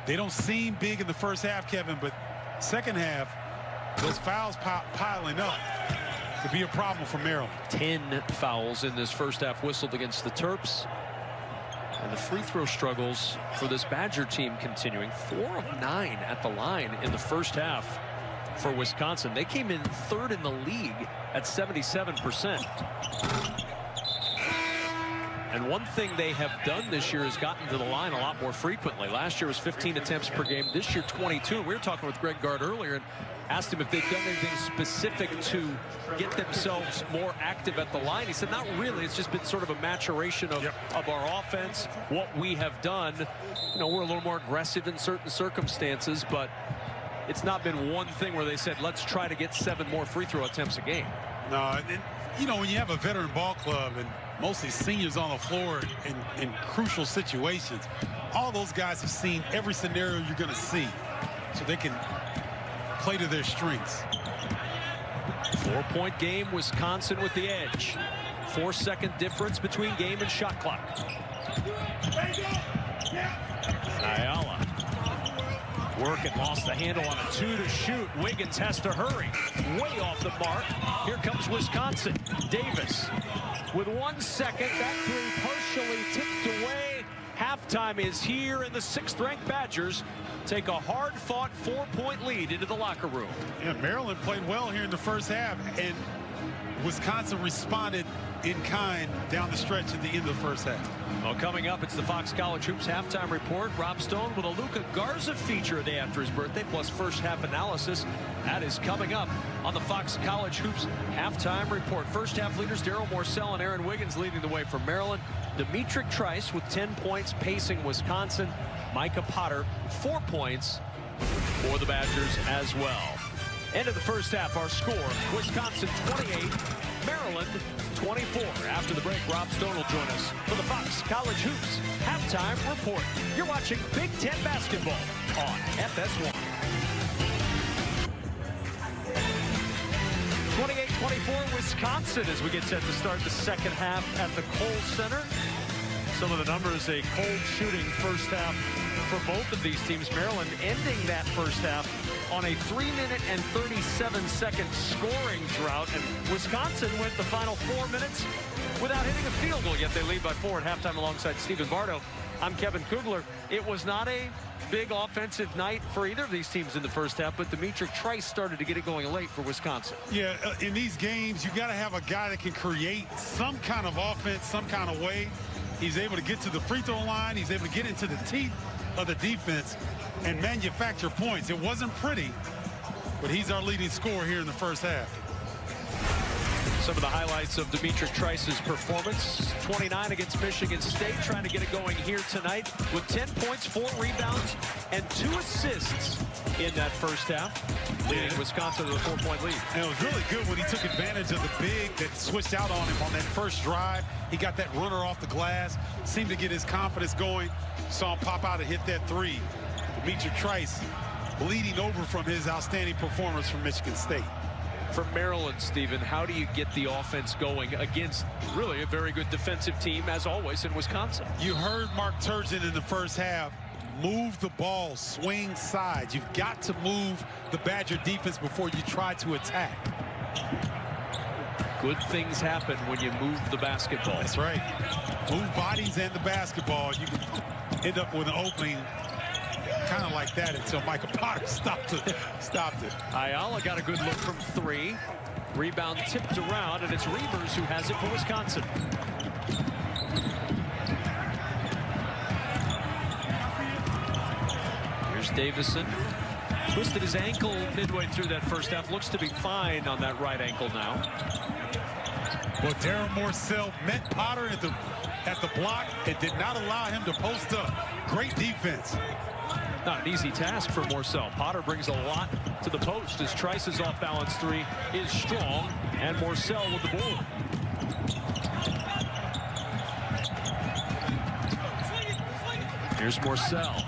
B: They don't seem big in the first half, Kevin, but second half, those fouls piling up could be a problem for Maryland. 10 fouls in this first half whistled against the Terps. And the free throw struggles for this Badger team continuing. 4 of 9 at the line in the first half for Wisconsin. They came in 3rd in the league at 77%. And one thing they have done this year is gotten to the line a lot more frequently. Last year was 15 attempts per game. This year, 22. And we were talking with Greg Gard earlier and asked him if they've done anything specific to get themselves more active at the line. He said, not really. It's just been sort of a maturation of our offense, what we have done. You know, we're a little more aggressive in certain circumstances, but it's not been one thing where they said, let's try to get 7 more free throw attempts a game. No, you know, when you have a veteran ball club and mostly seniors on the floor in crucial situations, all those guys have seen every scenario you're going to see, so they can play to their strengths. 4-point game, Wisconsin with the edge. 4-second difference between game and shot clock. Ayala working, lost the handle on a 2 to shoot. Wiggins has to hurry. Way off the mark. Here comes Wisconsin. Davis with 1 second. That 3 partially tipped away. Halftime is here, and the 6th-ranked Badgers take a hard-fought 4-point lead into the locker room. Yeah, Maryland played well here in the first half, and Wisconsin responded in kind down the stretch at the end of the first half. Well, coming up, it's the Fox College Hoops halftime report. Rob Stone with a Luka Garza feature a day after his birthday, plus first half analysis. That is coming up on the Fox College Hoops halftime report. First half leaders Darryl Morsell and Aaron Wiggins leading the way for Maryland. Demetric Trice with 10 points pacing Wisconsin. Micah Potter 4 points for the Badgers as well. End of the first half, our score, Wisconsin 28, Maryland 24. After the break, Rob Stone will join us for the Fox College Hoops halftime report. You're watching Big Ten basketball on FS1. 28-24 Wisconsin as we get set to start the second half at the Kohl Center. Some of the numbers, a cold shooting first half for both of these teams. Maryland ending that first half on a 3-minute and 37-second scoring drought, and Wisconsin went the final 4 minutes without hitting a field goal, yet they lead by 4 at halftime alongside Stephen Bardo. I'm Kevin Kugler. It was not a big offensive night for either of these teams in the first half, but Demetric Trice started to get it going late for Wisconsin. Yeah, in these games, you got to have a guy that can create some kind of offense, some kind of way. He's able to get to the free throw line. He's able to get into the teeth of the defense and manufacture points. It wasn't pretty, but he's our leading scorer here in the first half. Some of the highlights of Demetric Trice's performance. 29 against Michigan State, trying to get it going here tonight with 10 points, 4 rebounds, and 2 assists in that first half, leading Wisconsin to a 4-point lead. And it was really good when he took advantage of the big that switched out on him on that first drive. He got that runner off the glass, seemed to get his confidence going. Saw him pop out and hit that 3. Demetric Trice bleeding over from his outstanding performance from Michigan State. For Maryland, Stephen, how do you get the offense going against really a very good defensive team, as always, in Wisconsin? You heard Mark Turgeon in the first half. Move the ball, swing sides. You've got to move the Badger defense before you try to attack. Good things happen when you move the basketball. That's right. Move bodies and the basketball. You can end up with an opening kind of like that until Micah Potter stopped it. Ayala got a good look from 3. Rebound tipped around, and it's Reavers who has it for Wisconsin. Here's Davison. Twisted his ankle midway through that first half. Looks to be fine on that right ankle now. Well, Darryl Morsell met Potter at the block. It did not allow him to post up. Great defense.
A: Not an easy task for Morsell. Potter brings a lot to the post as Trice's off-balance three is strong, and Morsell with the ball. Here's Morsell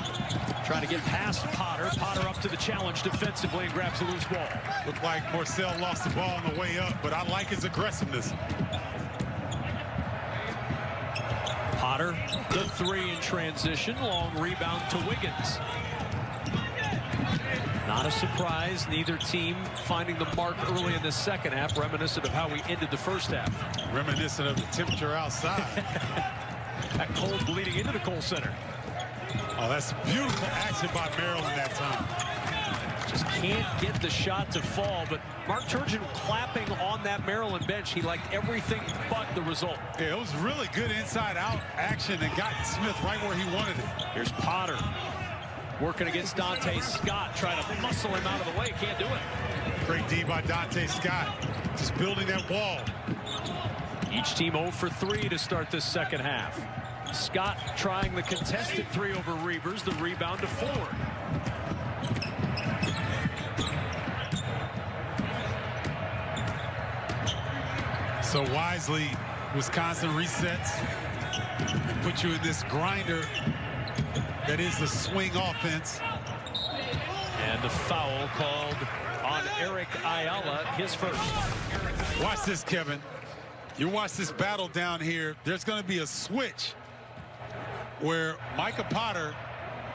A: trying to get past Potter. Potter up to the challenge defensively and grabs a loose ball.
B: Looked like Morsell lost the ball on the way up, but I like his aggressiveness.
A: Potter, the three in transition. Long rebound to Wiggins. Not a surprise, neither team finding the mark early in the second half, reminiscent of how we ended the first half.
B: Reminiscent of the temperature outside.
A: That cold bleeding into the Kohl Center.
B: Oh, that's beautiful action by Maryland that time.
A: Just can't get the shot to fall, but Mark Turgeon clapping on that Maryland bench. He liked everything but the result.
B: Yeah, it was really good inside-out action and got Smith right where he wanted it.
A: Here's Potter working against Dante Scott, trying to muscle him out of the way. Can't do it.
B: Great D by Dante Scott, just building that wall.
A: Each team 0 for 3 to start this second half. Scott trying the contested three over Reavers, the rebound to Ford.
B: So wisely, Wisconsin resets and put you in this grinder that is the swing offense.
A: And the foul called on Eric Ayala, his first.
B: Watch this, Kevin. You watch this battle down here. There's going to be a switch where Micah Potter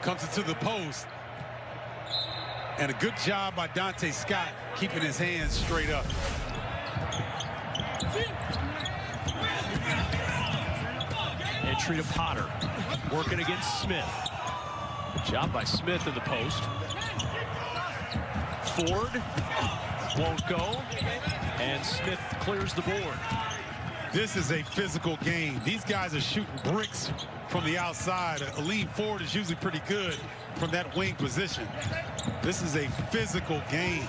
B: comes into the post. And a good job by Dante Scott keeping his hands straight up.
A: Entry to Potter, working against Smith. Good job by Smith in the post. Ford won't go, and Smith clears the board.
B: This is a physical game. These guys are shooting bricks from the outside. A lean forward is usually pretty good from that wing position. This is a physical game.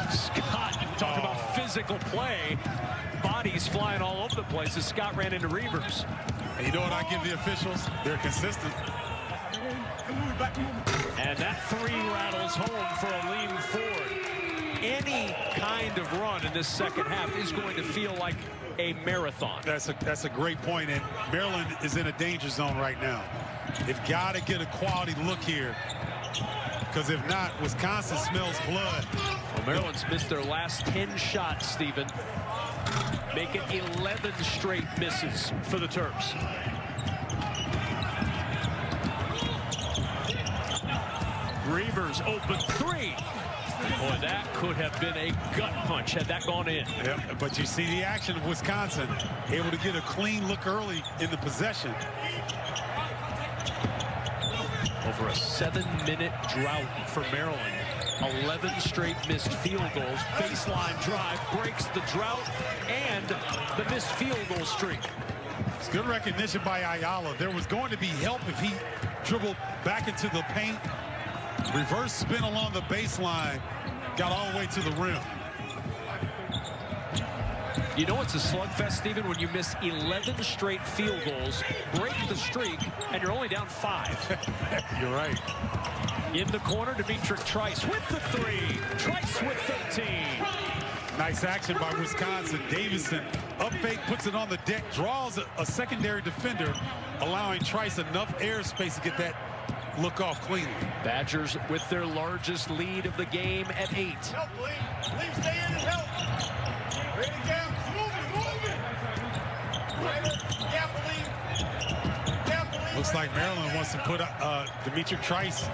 A: Scott, talk about physical play. Bodies flying all over the place as Scott ran into Reavers.
B: And you know what I give the officials? They're consistent.
A: And that three rattles home for a lean Ford. Any kind of run in this second half is going to feel like a marathon.
B: That's a great point, and Maryland is in a danger zone right now. They've got to get a quality look here, because if not, Wisconsin smells blood.
A: Well, Maryland's missed their last 10 shots, Stephen. Make it 11 straight misses for the Terps. Reavers open three. Boy, that could have been a gut punch had that gone in.
B: Yep, but you see the action of Wisconsin, able to get a clean look early in the possession.
A: Over a 7-minute drought for Maryland. 11 straight missed field goals. Baseline drive breaks the drought and the missed field goal streak.
B: It's good recognition by Ayala. There was going to be help if he dribbled back into the paint. Reverse spin along the baseline. Got all the way to the rim.
A: You know it's a slugfest, Stephen, when you miss 11 straight field goals, break the streak, and you're only down 5.
B: You're right.
A: In the corner, D'Mitrik Trice with the three. Trice with 13.
B: Nice action by Wisconsin. Davison up fake, puts it on the deck, draws a secondary defender, allowing Trice enough airspace to get that look off cleanly.
A: Badgers with their largest lead of the game at 8.
C: Help, Lee. Lee, stay in and help. Ready, Gap. Move it. Gap, Lee.
B: Looks like Maryland wants to put D'Mitrik Trice.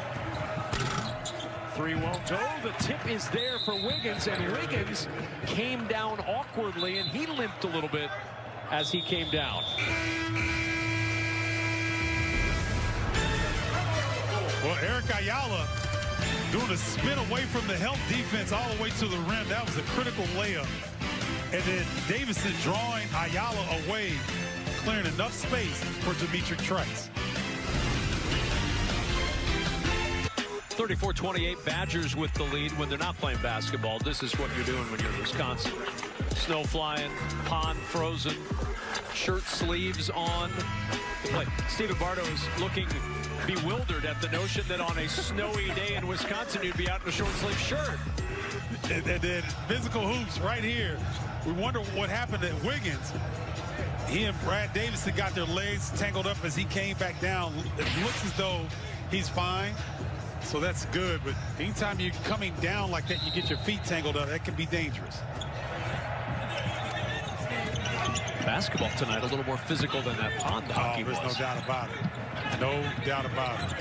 A: Three won't go. The tip is there for Wiggins, and Wiggins came down awkwardly, and he limped a little bit as he came down.
B: Well, Eric Ayala doing a spin away from the help defense all the way to the rim. That was a critical layup. And then Davison drawing Ayala away, clearing enough space for D'Mitrik Trice.
A: 34-28, Badgers with the lead when they're not playing basketball. This is what you're doing when you're in Wisconsin. Snow flying, pond frozen, shirt sleeves on. Like Stephen Bardo is looking bewildered at the notion that on a snowy day in Wisconsin, you'd be out in a short-sleeve shirt.
B: And then physical hoops right here. We wonder what happened to Wiggins. He and Brad Davison got their legs tangled up as he came back down. It looks as though he's fine. So that's good. But anytime you're coming down like that, you get your feet tangled up, that can be dangerous.
A: Basketball tonight a little more physical than that pond hockey was.
B: There's no doubt about it. No doubt about it.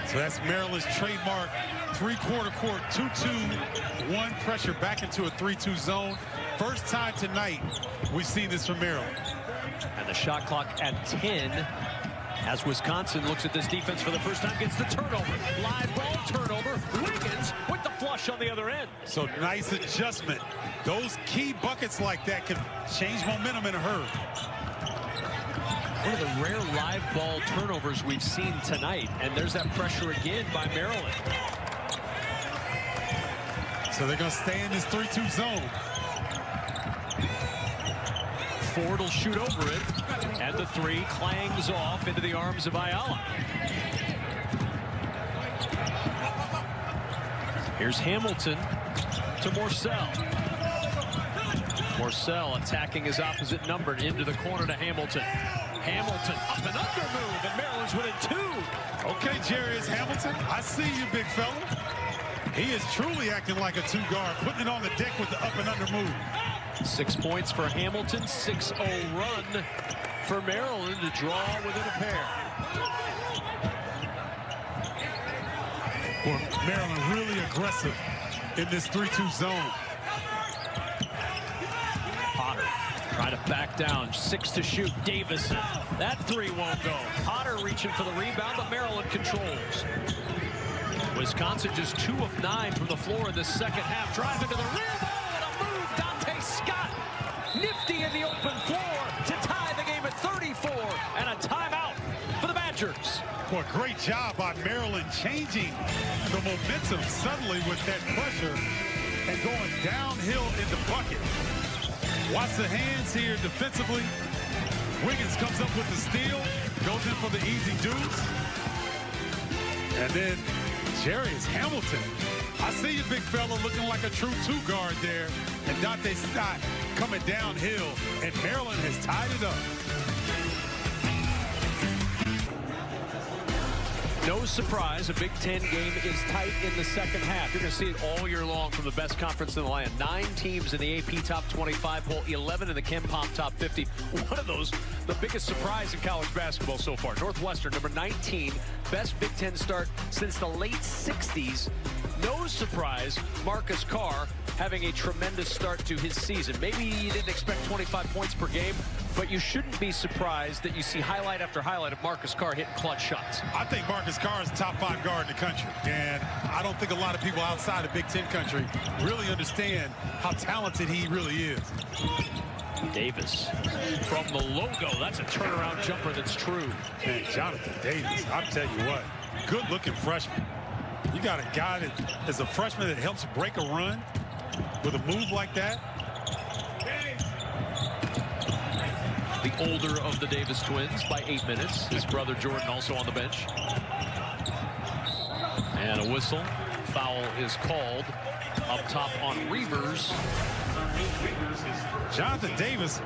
B: So that's Maryland's trademark three-quarter court 2-2-1 pressure back into a 3-2 zone. First time tonight we see this from Maryland.
A: And the shot clock at 10 as Wisconsin looks at this defense for the first time, gets the turnover. Live ball turnover. Wiggins with the flush on the other end.
B: So nice adjustment. Those key buckets like that can change momentum in a hurry.
A: One of the rare live ball turnovers we've seen tonight. And there's that pressure again by Maryland.
B: So they're going to stay in this 3-2 zone.
A: Ford will shoot over it. And the three clangs off into the arms of Ayala. Here's Hamilton to Morsell. Morsell attacking his opposite number into the corner to Hamilton. Hamilton up and under move, and Maryland's within 2.
B: Okay, Jarius Hamilton, I see you, big fella. He is truly acting like a two-guard, putting it on the deck with the up and under move.
A: 6 points for Hamilton, 6-0 run for Maryland to draw within a pair.
B: Well, Maryland really aggressive in this 3-2 zone.
A: Potter trying to back down, 6 to shoot. Davison, that 3 won't go. Potter reaching for the rebound, but Maryland controls. Wisconsin just 2 of 9 from the floor in the second half. Driving to the rim, and a move. Dante Scott, nifty in the open floor to tie the game at 34, and a timeout for the Badgers.
B: Well, great job by Maryland changing the momentum suddenly with that pressure and going downhill in the bucket. Watch the hands here defensively. Wiggins comes up with the steal, goes in for the easy deuce. And then Jarius Hamilton. I see you, big fella, looking like a true two-guard there. And Dante Scott coming downhill, and Maryland has tied it up.
A: No surprise, a Big Ten game is tight in the second half. You're going to see it all year long from the best conference in the land. 9 teams in the AP Top 25 poll, 11 in the KenPom Top 50. One of those, the biggest surprise in college basketball so far. Northwestern, number 19, best Big Ten start since the late 60s. No surprise, Marcus Carr having a tremendous start to his season. Maybe you didn't expect 25 points per game, but you shouldn't be surprised that you see highlight after highlight of Marcus Carr hitting clutch shots.
B: I think Marcus Carr is top 5 guard in the country, and I don't think a lot of people outside of Big Ten country really understand how talented he really is.
A: Davis from the logo. That's a turnaround jumper that's true.
B: Man, Jonathan Davis, I'll tell you what, good-looking freshman. You got a guy that is a freshman that helps break a run with a move like that.
A: The older of the Davis twins by 8 minutes. His brother Jordan also on the bench. And a whistle. Foul is called up top on Reavers.
B: Jonathan Davis,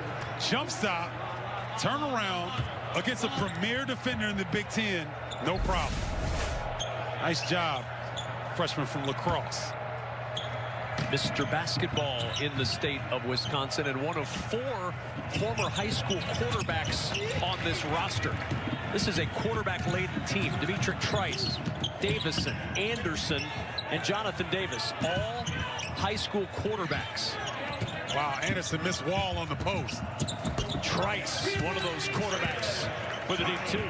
B: jump stop, turn around against a premier defender in the Big Ten. No problem. Nice job, freshman from La Crosse.
A: Mr. Basketball in the state of Wisconsin, and one of 4 former high school quarterbacks on this roster. This is a quarterback-laden team. Demetric Trice, Davison, Anderson, and Jonathan Davis, all high school quarterbacks.
B: Wow, Anderson missed Wall on the post.
A: Trice, one of those quarterbacks with a deep 2.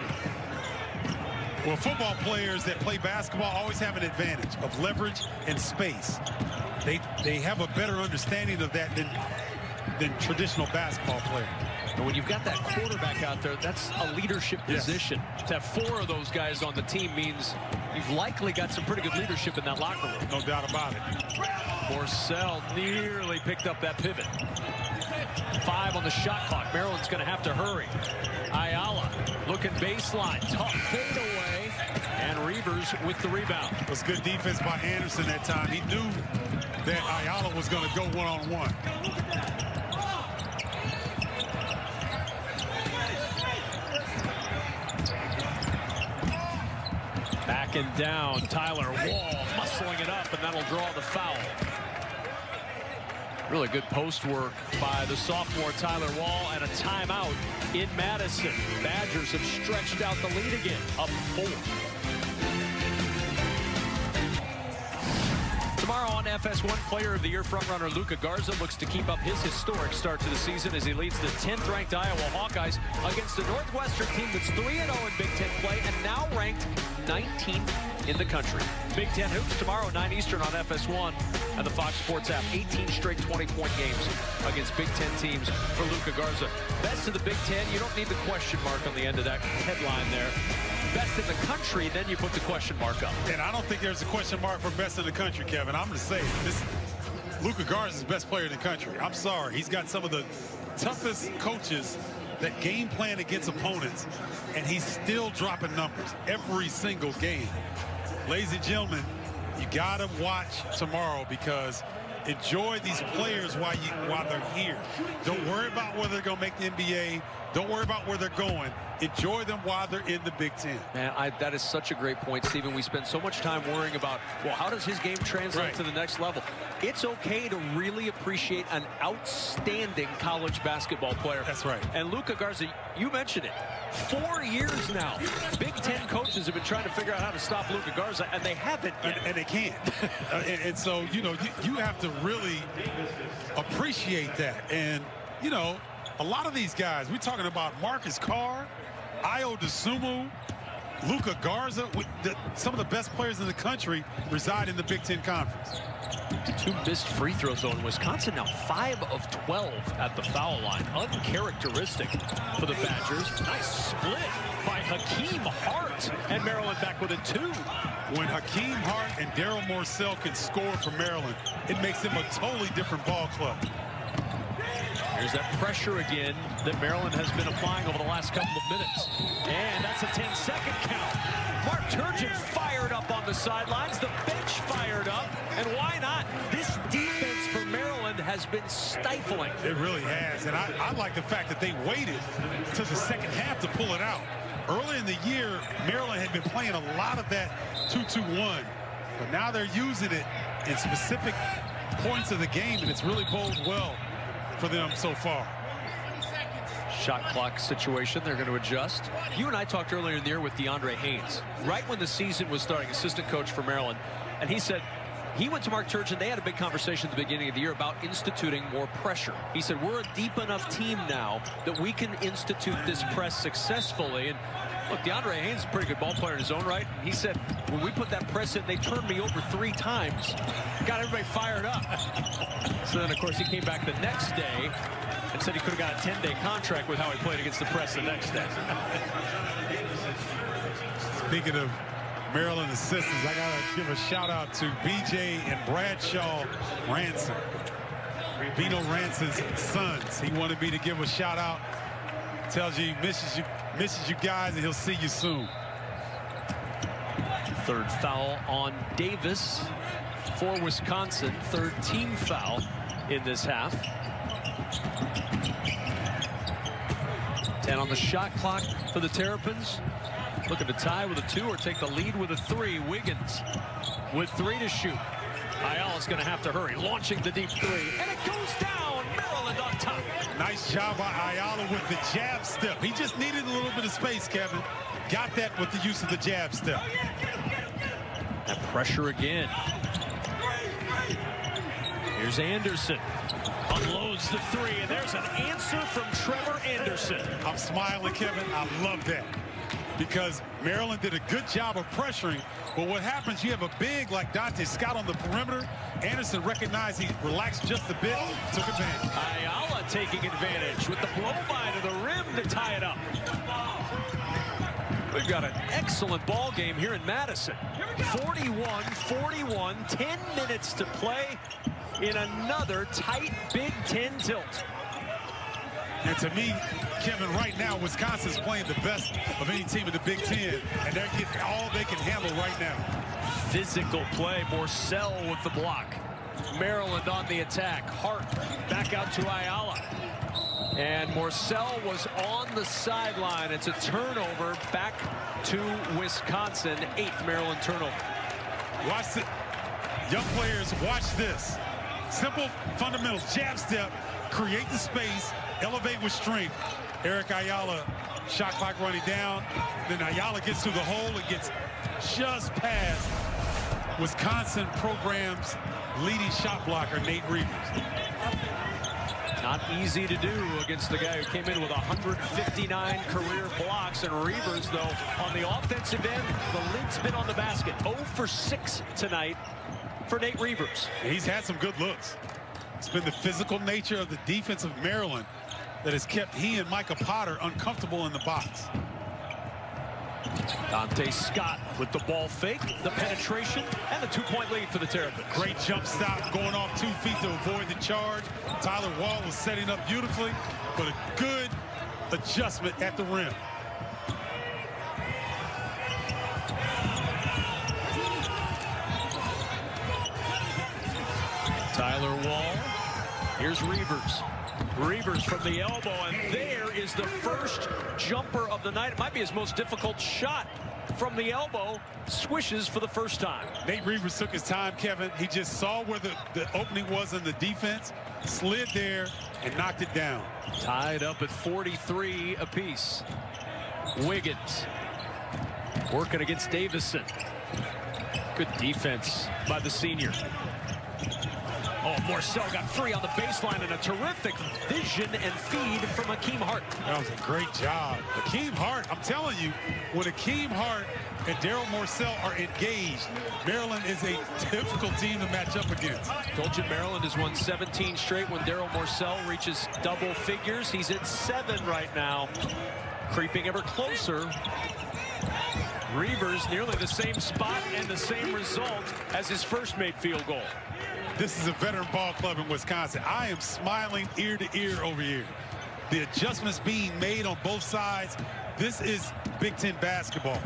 B: Well, football players that play basketball always have an advantage of leverage and space. They have a better understanding of that than traditional basketball players.
A: And when you've got that quarterback out there, that's a leadership position. Yes. To have 4 of those guys on the team means you've likely got some pretty good leadership in that locker room.
B: No doubt about it.
A: Morsell nearly picked up that pivot. 5 on the shot clock. Maryland's going to have to hurry. Ayala looking baseline. Tough fadeaway. And Reavers with the rebound.
B: It was good defense by Anderson that time. He knew that Ayala was going to go one-on-one.
A: Backing down, Tyler Wall muscling it up, and that'll draw the foul. Really good post work by the sophomore Tyler Wall, and a timeout in Madison. Badgers have stretched out the lead again, up 4. Tomorrow on FS1, Player of the Year frontrunner Luka Garza looks to keep up his historic start to the season as he leads the 10th-ranked Iowa Hawkeyes against a Northwestern team that's 3-0 in Big Ten play and now ranked 19th in the country. Big Ten Hoops tomorrow, 9 Eastern on FS1 and the Fox Sports app. 18 straight 20-point games against Big Ten teams for Luka Garza. Best of the Big Ten, you don't need the question mark on the end of that headline there. Best in the country, then you put the question mark up.
B: And I don't think there's a question mark for best in the country, Kevin. I'm going to say this: Luka Garza is the best player in the country. I'm sorry. He's got some of the toughest coaches that game plan against opponents, and he's still dropping numbers every single game. Ladies and gentlemen, you got to watch tomorrow because enjoy these players while they're here. Don't worry about whether they're going to make the NBA. Don't worry about where they're going. Enjoy them while they're in the Big Ten.
A: Man, that is such a great point, Stephen. We spend so much time worrying about, well, how does his game translate to the next level? It's okay to really appreciate an outstanding college basketball player.
B: That's right.
A: And Luka Garza, you mentioned it. 4 years now, Big Ten coaches have been trying to figure out how to stop Luka Garza, and they haven't yet.
B: And they can't. And so, you know, you have to really appreciate that. And, you know, a lot of these guys, we're talking about Marcus Carr, Ayo Dosunmu, Luka Garza, some of the best players in the country reside in the Big Ten Conference.
A: 2 missed free throws on Wisconsin, now 5 of 12 at the foul line. Uncharacteristic for the Badgers. Nice split by Hakeem Hart, and Maryland back with a 2.
B: When Hakeem Hart and Daryl Morcell can score for Maryland, it makes them a totally different ball club.
A: Here's that pressure again that Maryland has been applying over the last couple of minutes. And that's a 10-second count. Mark Turgeon fired up on the sidelines. The bench fired up. And why not? This defense for Maryland has been stifling.
B: It really has. And I like the fact that they waited to the second half to pull it out. Early in the year, Maryland had been playing a lot of that 2-2-1. But now they're using it in specific points of the game, and it's really boded well for them so far.
A: Shot clock situation, they're going to adjust. You and I talked earlier in the year with DeAndre Haynes, right when the season was starting, assistant coach for Maryland, and he said he went to Mark Turgeon. They had a big conversation at the beginning of the year about instituting more pressure. He said, we're a deep enough team now that we can institute this press successfully. And look, DeAndre Haynes is a pretty good ball player in his own right. He said, when we put that press in, they turned me over 3 times. Got everybody fired up. So then, of course, he came back the next day and said he could have got a 10-day contract with how he played against the press the next day.
B: Speaking of Maryland assistants, I got to give a shout-out to B.J. and Bradshaw Ranson, Bino Ranson's sons. He wanted me to give a shout-out. Tells you he misses you guys, and he'll see you soon.
A: 3rd foul on Davis for Wisconsin. 3rd team foul in this half. 10 on the shot clock for the Terrapins. Looking to tie with a 2 or take the lead with a 3. Wiggins with 3 to shoot. Ayala's going to have to hurry. Launching the deep 3. And it goes down. Maryland on top.
B: Nice job by Ayala with the jab step. He just needed a little bit of space, Kevin. Got that with the use of the jab step.
A: That pressure again. Here's Anderson. Unloads the 3, and there's an answer from Trevor Anderson.
B: I'm smiling, Kevin. I love that. Because Maryland did a good job of pressuring. But what happens, you have a big like Dante Scott on the perimeter. Anderson recognized he relaxed just a bit, took advantage.
A: Ayala taking advantage with the blow-by to the rim to tie it up. We've got an excellent ball game here in Madison. 41-41, 10 minutes to play in another tight Big Ten tilt.
B: And to me, Kevin, right now, Wisconsin's playing the best of any team in the Big Ten, and they're getting all they can handle right now.
A: Physical play. Morsell with the block. Maryland on the attack. Hart back out to Ayala. And Morsell was on the sideline. It's a turnover back to Wisconsin. 8th Maryland turnover.
B: Watch it. Young players, watch this. Simple fundamentals. Jab step, create the space, elevate with strength. Eric Ayala, shot clock running down. Then Ayala gets through the hole and gets just past Wisconsin program's leading shot blocker, Nate Reuvers.
A: Not easy to do against the guy who came in with 159 career blocks. And Reuvers, though, on the offensive end, the lid's been on the basket. 0 for 6 tonight for Nate Reuvers.
B: He's had some good looks. It's been the physical nature of the defense of Maryland that has kept he and Micah Potter uncomfortable in the box.
A: Dante Scott with the ball fake, the penetration, and the 2-point lead for the Terrapins.
B: Great jump stop, going off 2 feet to avoid the charge. Tyler Wall was setting up beautifully, but a good adjustment at the rim.
A: Tyler Wall. Here's Reuvers. Reuvers from the elbow, and there is the first jumper of the night. It might be his most difficult shot from the elbow. Swishes for the first time.
B: Nate Reuvers took his time, Kevin. He just saw where the opening was in the defense, slid there, and knocked it down.
A: Tied up at 43 apiece. Wiggins working against Davison. Good defense by the senior. Oh, Morsell got free on the baseline, and a terrific vision and feed from Hakeem Hart.
B: That was a great job. Hakeem Hart, I'm telling you, when Hakeem Hart and Daryl Morsell are engaged, Maryland is a difficult team to match up against.
A: Told you Maryland has won 17 straight when Daryl Morsell reaches double figures. He's at 7 right now, creeping ever closer. Reuvers nearly the same spot and the same result as his first made field goal.
B: This is a veteran ball club in Wisconsin. I am smiling ear to ear over here. The adjustments being made on both sides. This is Big Ten basketball.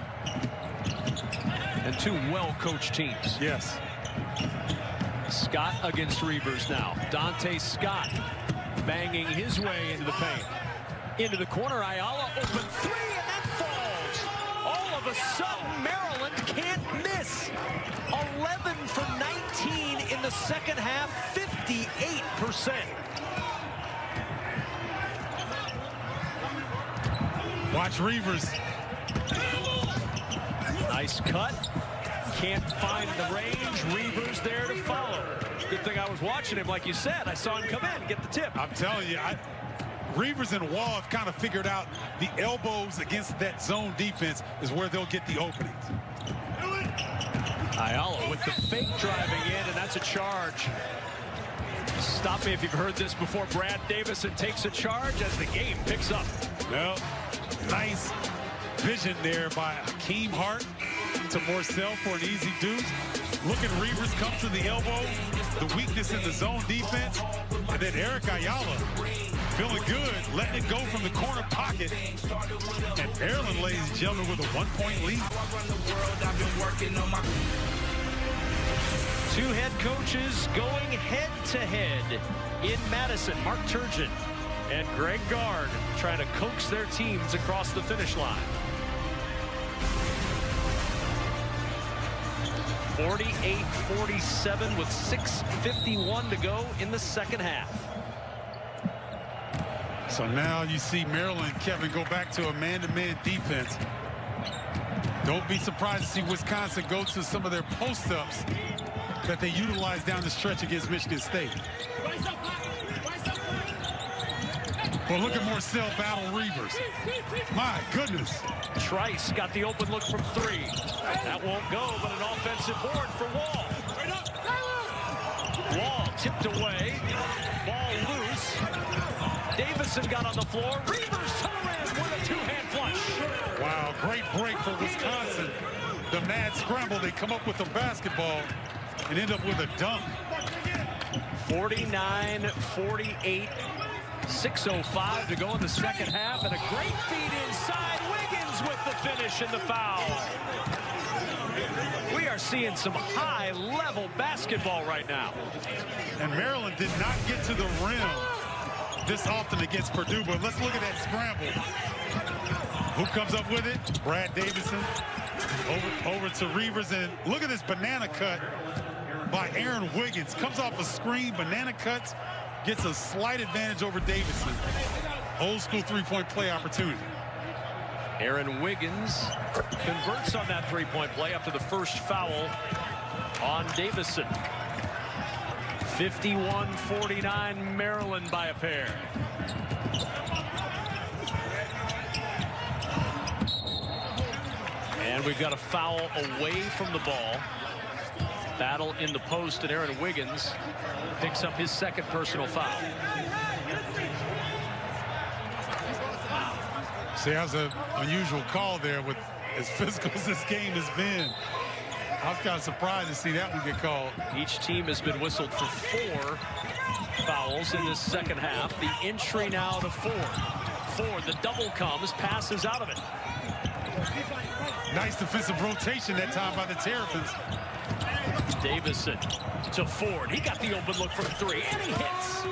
A: And 2 well-coached teams.
B: Yes.
A: Scott against Reuvers now. Dante Scott banging his way into the paint. Into the corner, Ayala, open 3, and that falls. All of a sudden, Maryland can't miss. 11 for 19 in the second half, 58%.
B: Watch Reuvers.
A: Nice cut. Can't find the range. Reuvers there to follow. Good thing I was watching him, like you said. I saw him come in, get the tip.
B: I'm telling you, Reuvers and Wall have kind of figured out the elbows against that zone defense is where they'll get the openings.
A: Ayala with the fake driving in, and that's a charge. Stop me if you've heard this before. Brad Davison takes a charge as the game picks up.
B: Well, nice vision there by Hakeem Hart to Morsell for an easy deuce. Look at Reuvers come to the elbow, the weakness in the zone defense, and then Eric Ayala feeling good, letting it go from the corner pocket. And Maryland, ladies and gentlemen, with a 1-point lead.
A: 2 head coaches going head-to-head in Madison. Mark Turgeon and Greg Gard trying to coax their teams across the finish line. 48-47 with 6:51 to go in the second half.
B: So now you see Maryland, Kevin, go back to a man-to-man defense. Don't be surprised to see Wisconsin go to some of their post-ups that they utilized down the stretch against Michigan State. Well, look at Morsell battle Reuvers. My goodness.
A: Trice got the open look from 3. That won't go, but an offensive board for Wall. Wall tipped away. Ball loose. Davison got on the floor. Reuvers to the rim with a 2-hand flush.
B: Wow, great break for Wisconsin. The mad scramble, they come up with the basketball and end up with a dunk.
A: 49-48. 6:05 to go in the second half, and a great feed inside. Wiggins with the finish and the foul. We are seeing some high-level basketball right now.
B: And Maryland did not get to the rim this often against Purdue, but let's look at that scramble. Who comes up with it? Brad Davison over to Reavers, and look at this banana cut by Aaron Wiggins. Comes off a screen, banana cuts, gets a slight advantage over Davison. Old school three-point play opportunity.
A: Aaron Wiggins converts on that three-point play after the first foul on Davison. 51-49 Maryland by a pair. And we've got a foul away from the ball. Battle in the post, and Aaron Wiggins picks up his second personal foul.
B: See, that was an unusual call there with as physical as this game has been. I was kind of surprised to see that one get called.
A: Each team has been whistled for 4 fouls in this second half. The entry now to Ford. The double comes, passes out of it.
B: Nice defensive rotation that time by the Terrapins.
A: Davison to Ford. He got the open look from 3, and he hits.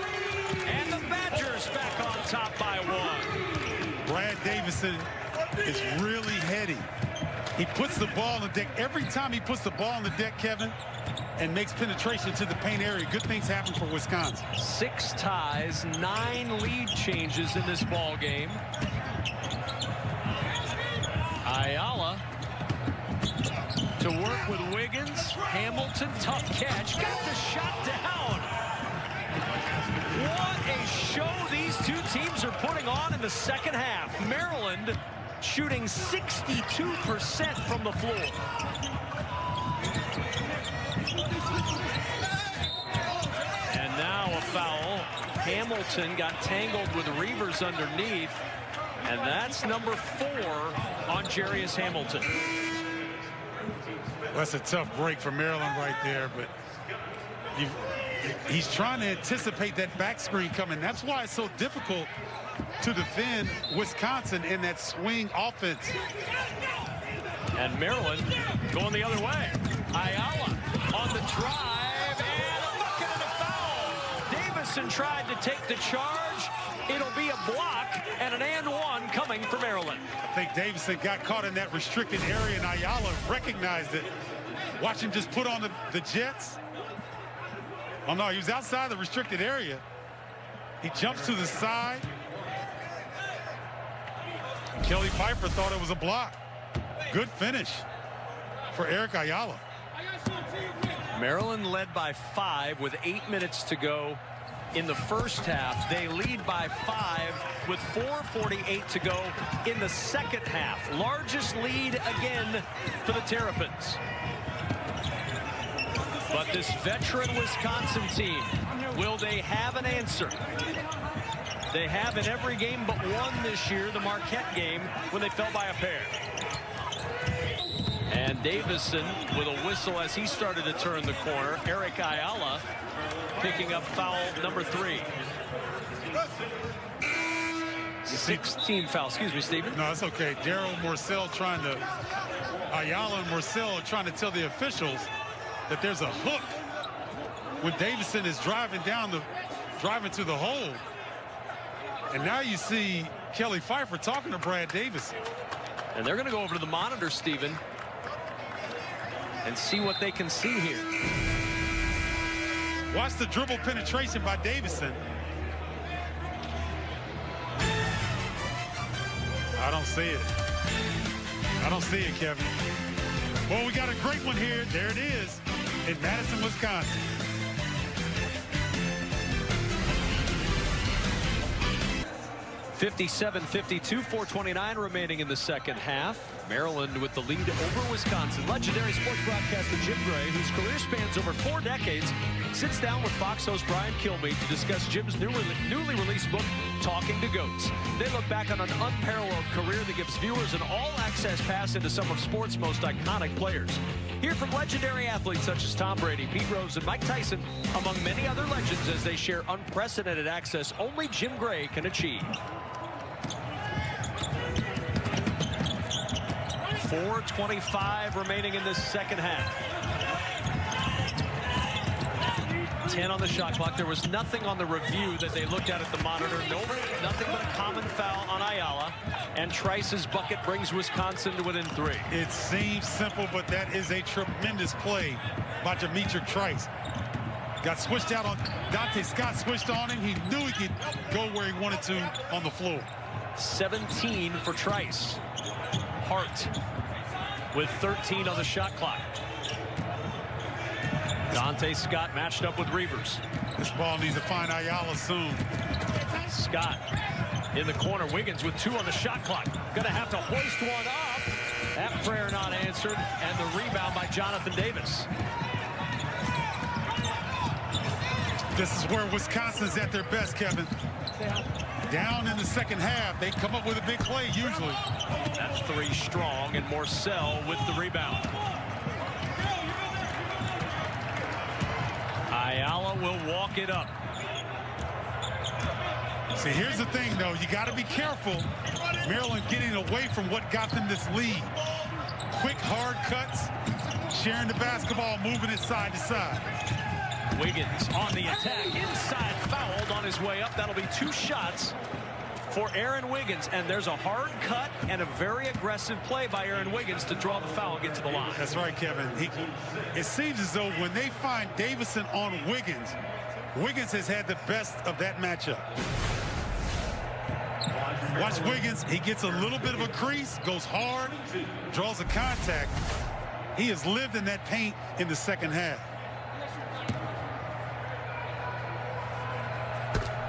A: And the Badgers back on top by 1.
B: Brad Davison is really heady. He puts the ball on the deck. Every time he puts the ball on the deck, Kevin, and makes penetration to the paint area, good things happen for Wisconsin.
A: 6 ties, 9 lead changes in this ball game. Ayala to work with Wiggins. Hamilton, tough catch. Got the shot down. What a show these two teams are putting on in the second half. Maryland shooting 62% from the floor. And now a foul. Hamilton got tangled with Reavers underneath. And that's number 4 on Jarius Hamilton.
B: That's a tough break for Maryland right there, but he's trying to anticipate that back screen coming. That's why it's so difficult to defend Wisconsin in that swing offense.
A: And Maryland going the other way. Ayala on the drive, and a bucket and a foul. Davison tried to take the charge. It'll be a block and an and one coming for Maryland.
B: I think Davison got caught in that restricted area, and Ayala recognized it. Watch him just put on the Jets. Oh, no, he was outside the restricted area. He jumps to the side. Kelly Piper thought it was a block. Good finish for Eric Ayala.
A: Maryland led by 5 with 8 minutes to go in the first half. They lead by 5 with 4:48 to go in the second half. Largest lead again for the Terrapins. But this veteran Wisconsin team, will they have an answer? They have in every game but one this year, the Marquette game, when they fell by a pair. And Davison with a whistle as he started to turn the corner. Eric Ayala picking up foul number 3. 16 foul. Excuse me, Stephen.
B: No, it's okay. Daryl Morcell Ayala and Morcell are trying to tell the officials that there's a hook when Davison is driving to the hole. And now you see Kelly Pfeiffer talking to Brad Davison.
A: And they're going to go over to the monitor, Stephen, and see what they can see here.
B: Watch the dribble penetration by Davison. I don't see it. I don't see it, Kevin. Well, we got a great one here. There it is in Madison, Wisconsin.
A: (57-52), 4:29 remaining in the second half. Maryland with the lead over Wisconsin. Legendary sports broadcaster Jim Gray, whose career spans over 4 decades, sits down with Fox host Brian Kilby to discuss Jim's newly released book, Talking to Goats. They look back on an unparalleled career that gives viewers an all-access pass into some of sports most iconic players. Hear from legendary athletes such as Tom Brady, Pete Rose, and Mike Tyson, among many other legends, as they share unprecedented access only Jim Gray can achieve. 4:25 remaining in this second half. 10 on the shot clock. There was nothing on the review that they looked at the monitor. Nothing but a common foul on Ayala. And Trice's bucket brings Wisconsin to within 3.
B: It seems simple, but that is a tremendous play by D'Mitrik Trice. Got switched out on Dante Scott, switched on him. He knew he could go where he wanted to on the floor.
A: 17 for Trice. Hart with 13 on the shot clock. Dante Scott matched up with Reavers.
B: This ball needs to find Ayala soon.
A: Scott in the corner. Wiggins with 2 on the shot clock. Gonna have to hoist one up. That prayer not answered. And the rebound by Jonathan Davis.
B: This is where Wisconsin's at their best, Kevin. Down in the second half, they come up with a big play usually.
A: That's 3 strong, and Morsell with the rebound. Ayala will walk it up.
B: See, here's the thing, though. You got to be careful. Maryland getting away from what got them this lead. Quick, hard cuts, sharing the basketball, moving it side to side.
A: Wiggins on the attack. Inside, fouled on his way up. That'll be 2 shots for Aaron Wiggins. And there's a hard cut and a very aggressive play by Aaron Wiggins to draw the foul and get to the line.
B: That's right, Kevin. It seems as though when they find Davison on Wiggins, Wiggins has had the best of that matchup. Watch Wiggins. He gets a little bit of a crease, goes hard, draws a contact. He has lived in that paint in the second half.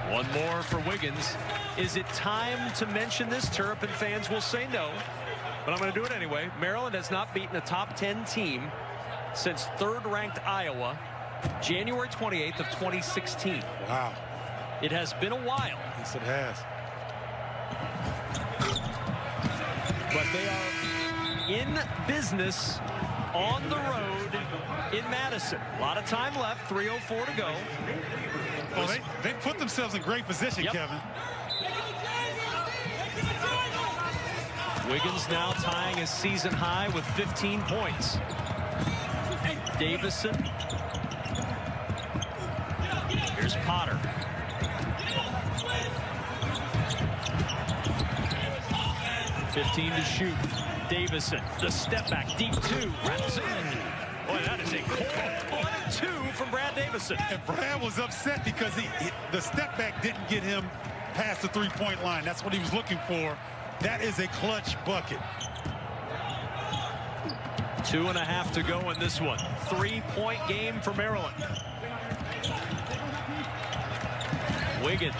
A: One more for Wiggins. Is it time to mention this? Terrapin fans will say no, but I'm going to do it anyway. Maryland has not beaten a top 10 team since 3rd-ranked Iowa, January 28th of 2016.
B: Wow.
A: It has been a while.
B: Yes, it has.
A: But they are in business on the road in Madison. A lot of time left, 3:04 to go.
B: Well, they put themselves in great position,
A: Yep.
B: Kevin.
A: Wiggins now tying his season high with 15 points. Davison. Here's Potter. .15 to shoot. Davison, the step back, deep 2, rattles in. Boy, that is a cold 1-2 from Brad Davison.
B: And Brad was upset because the step back didn't get him past the three-point line. That's what he was looking for. That is a clutch bucket.
A: 2.5 to go in this one. 3-point game for Maryland. Wiggins.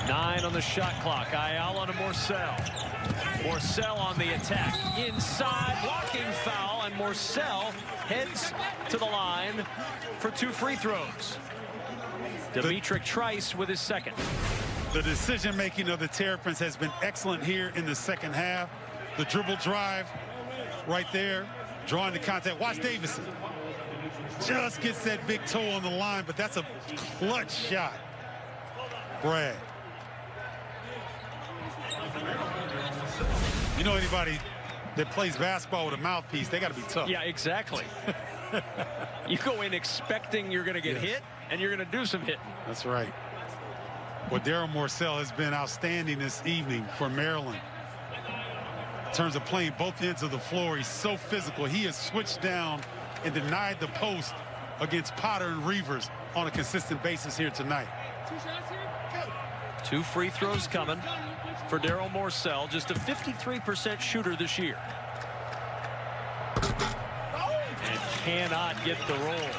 A: 9 on the shot clock. Ayala to Morsell. Morsell on the attack. Inside, blocking foul, and Morsell heads to the line for 2 free throws. D'Mitrik Trice with his second.
B: The decision-making of the Terrapins has been excellent here in the second half. The dribble drive right there, drawing the contact. Watch Davison. Just gets that big toe on the line, but that's a clutch shot. Brad. You know, anybody that plays basketball with a mouthpiece, they got to be tough.
A: Yeah, exactly. You go in expecting you're going to get hit, and you're going to do some hitting.
B: That's right. Well, Darryl Morsell has been outstanding this evening for Maryland. In terms of playing both ends of the floor, he's so physical. He has switched down and denied the post against Potter and Reavers on a consistent basis here tonight.
A: 2 free throws coming for Darryl Morsell, just a 53% shooter this year. And cannot get the roll.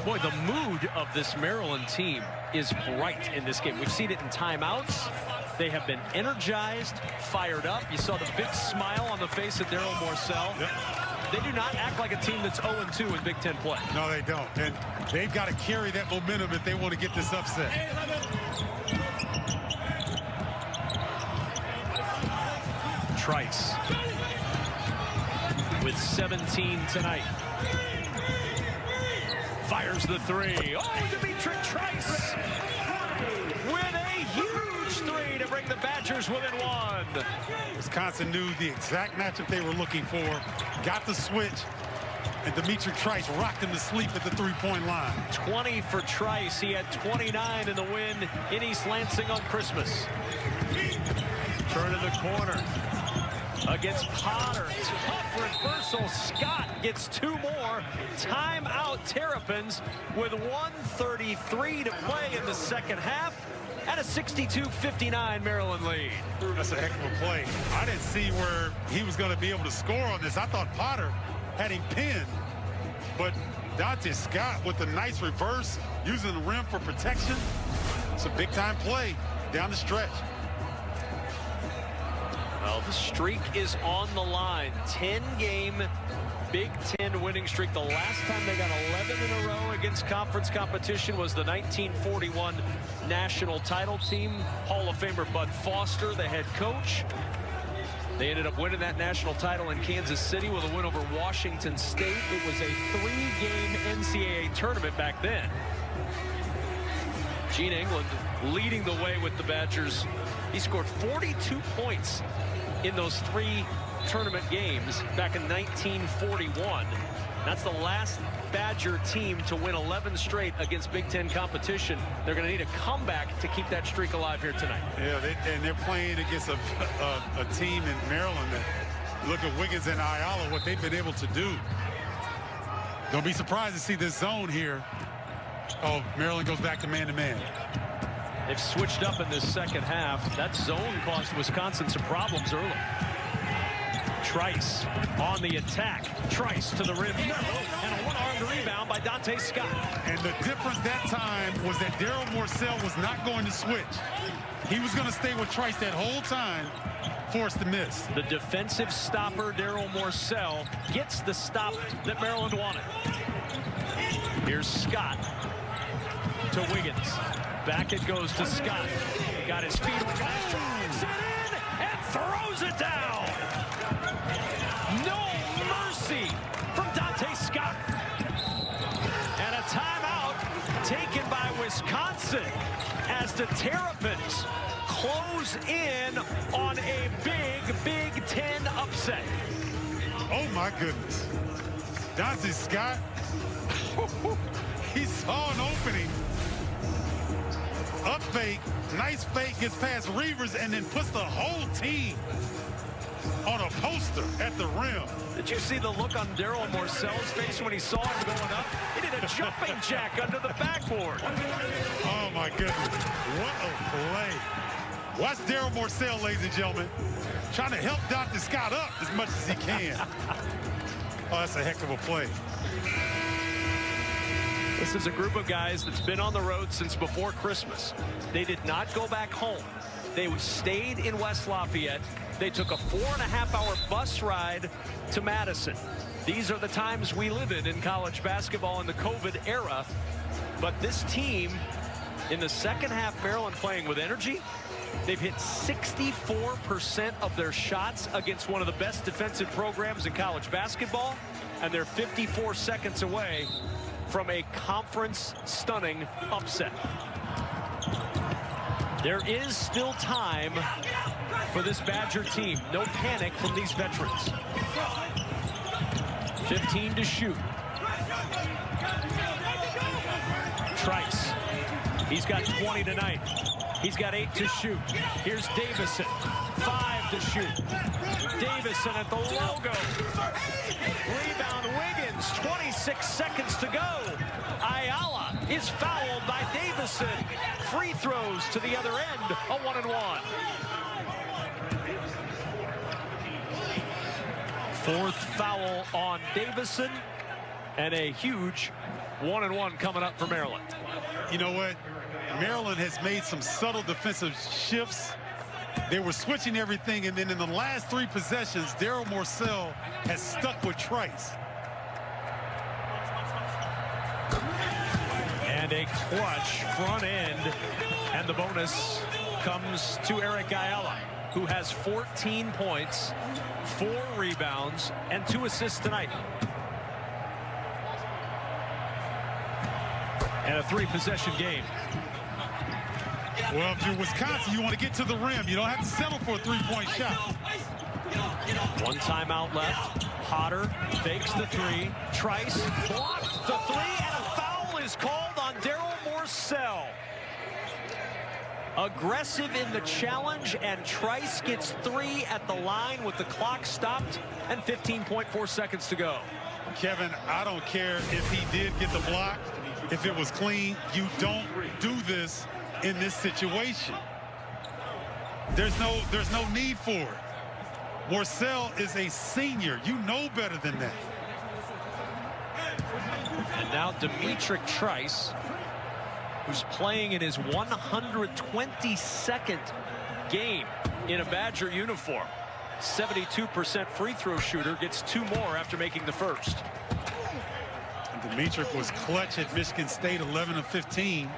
A: Boy, the mood of this Maryland team is bright in this game. We've seen it in timeouts. They have been energized, fired up. You saw the big smile on the face of Darryl Morsell.
B: Yep.
A: They do not act like a team that's 0-2 in Big Ten play.
B: No, they don't. And they've got to carry that momentum if they want to get this upset.
A: Trice with 17 tonight. Fires the three. Oh, Dimitri Trice with a huge three to bring the Badgers within one.
B: Wisconsin knew the exact matchup they were looking for, got the switch, and Dimitri Trice rocked him to sleep at the three-point line.
A: 20 for Trice. He had 29 in the win in East Lansing on Christmas. Turn in the corner against Potter. Tough reversal. Scott gets two more. Timeout Terrapins with 1:33 to play in the second half and a 62-59 Maryland lead.
B: That's a heck of a play. I didn't see where he was going to be able to score on this. I thought Potter had him pinned, but Dante Scott with a nice reverse, using the rim for protection. It's a big-time play down the stretch.
A: Well, the streak is on the line. 10-game Big Ten winning streak. The last time they got 11 in a row against conference competition was the 1941 national title team. Hall of Famer Bud Foster, the head coach. They ended up winning that national title in Kansas City with a win over Washington State. It was a 3-game NCAA tournament back then. Gene England leading the way with the Badgers. He scored 42 points in those 3 tournament games back in 1941. That's the last Badger team to win 11 straight against Big Ten competition. They're going to need a comeback to keep that streak alive here tonight.
B: Yeah, and they're playing against a team in Maryland that, look at Wiggins and Ayala, what they've been able to do. Don't be surprised to see this zone here. Oh, Maryland goes back to man-to-man.
A: They've switched up in this second half. That zone caused Wisconsin some problems early. Trice on the attack. Trice to the rim. No. And a one-armed rebound by Dante Scott.
B: And the difference that time was that Daryl Morcell was not going to switch. He was going to stay with Trice that whole time, forced to miss.
A: The defensive stopper, Daryl Morcell, gets the stop that Maryland wanted. Here's Scott to Wiggins. Back it goes to Scott. Got his feet. Drives it in and throws it down. No mercy from Dante Scott. And a timeout taken by Wisconsin as the Terrapins close in on a Big Ten upset.
B: Oh, my goodness. Dante Scott, he saw an opening. Up fake, nice fake, gets past Reavers and then puts the whole team on a poster at the rim.
A: Did you see the look on Daryl Morcell's face when he saw him going up? He did a jumping jack under the backboard.
B: Oh, my goodness. What a play. Watch Daryl Morcell, ladies and gentlemen, trying to help Dante Scott up as much as he can. Oh, that's a heck of a play.
A: This is a group of guys that's been on the road since before Christmas. They did not go back home. They stayed in West Lafayette. They took a 4.5-hour bus ride to Madison. These are the times we live in college basketball in the COVID era. But this team, in the second half, Maryland playing with energy. They've hit 64% of their shots against one of the best defensive programs in college basketball. And they're 54 seconds away from a conference stunning upset. There is still time for this Badger team. No panic from these veterans. 15 to shoot. Trice. He's got 20 tonight. He's got 8 to shoot. Here's Davison. 5 to shoot. Davison at the logo. Rebound Wiggins. 26 seconds to go. Ayala is fouled by Davison. Free throws to the other end. A 1-and-1. Fourth foul on Davison. And a huge 1-and-1 coming up for Maryland.
B: You know what? Maryland has made some subtle defensive shifts. They were switching everything, and then in the last 3 possessions, Daryl Morcell has stuck with Trice.
A: And a clutch front end, and the bonus comes to Eric Ayala, who has 14 points, 4 rebounds, and 2 assists tonight. And a 3-possession game.
B: Well, if you're Wisconsin, you want to get to the rim. You don't have to settle for a 3-point shot.
A: 1 timeout left. Potter fakes the 3. Trice blocked the 3, and a foul is called on Darryl Morsell. Aggressive in the challenge, and Trice gets 3 at the line with the clock stopped and 15.4 seconds to go.
B: Kevin, I don't care if he did get the block. If it was clean, you don't do this in this situation. There's no need for it. Morsell is a senior. You know better than that.
A: And now D'Mitrik Trice, who's playing in his 122nd game in a Badger uniform. 72% free throw shooter, gets 2 more after making the first.
B: D'Mitrik was clutch at Michigan State, 11 of 15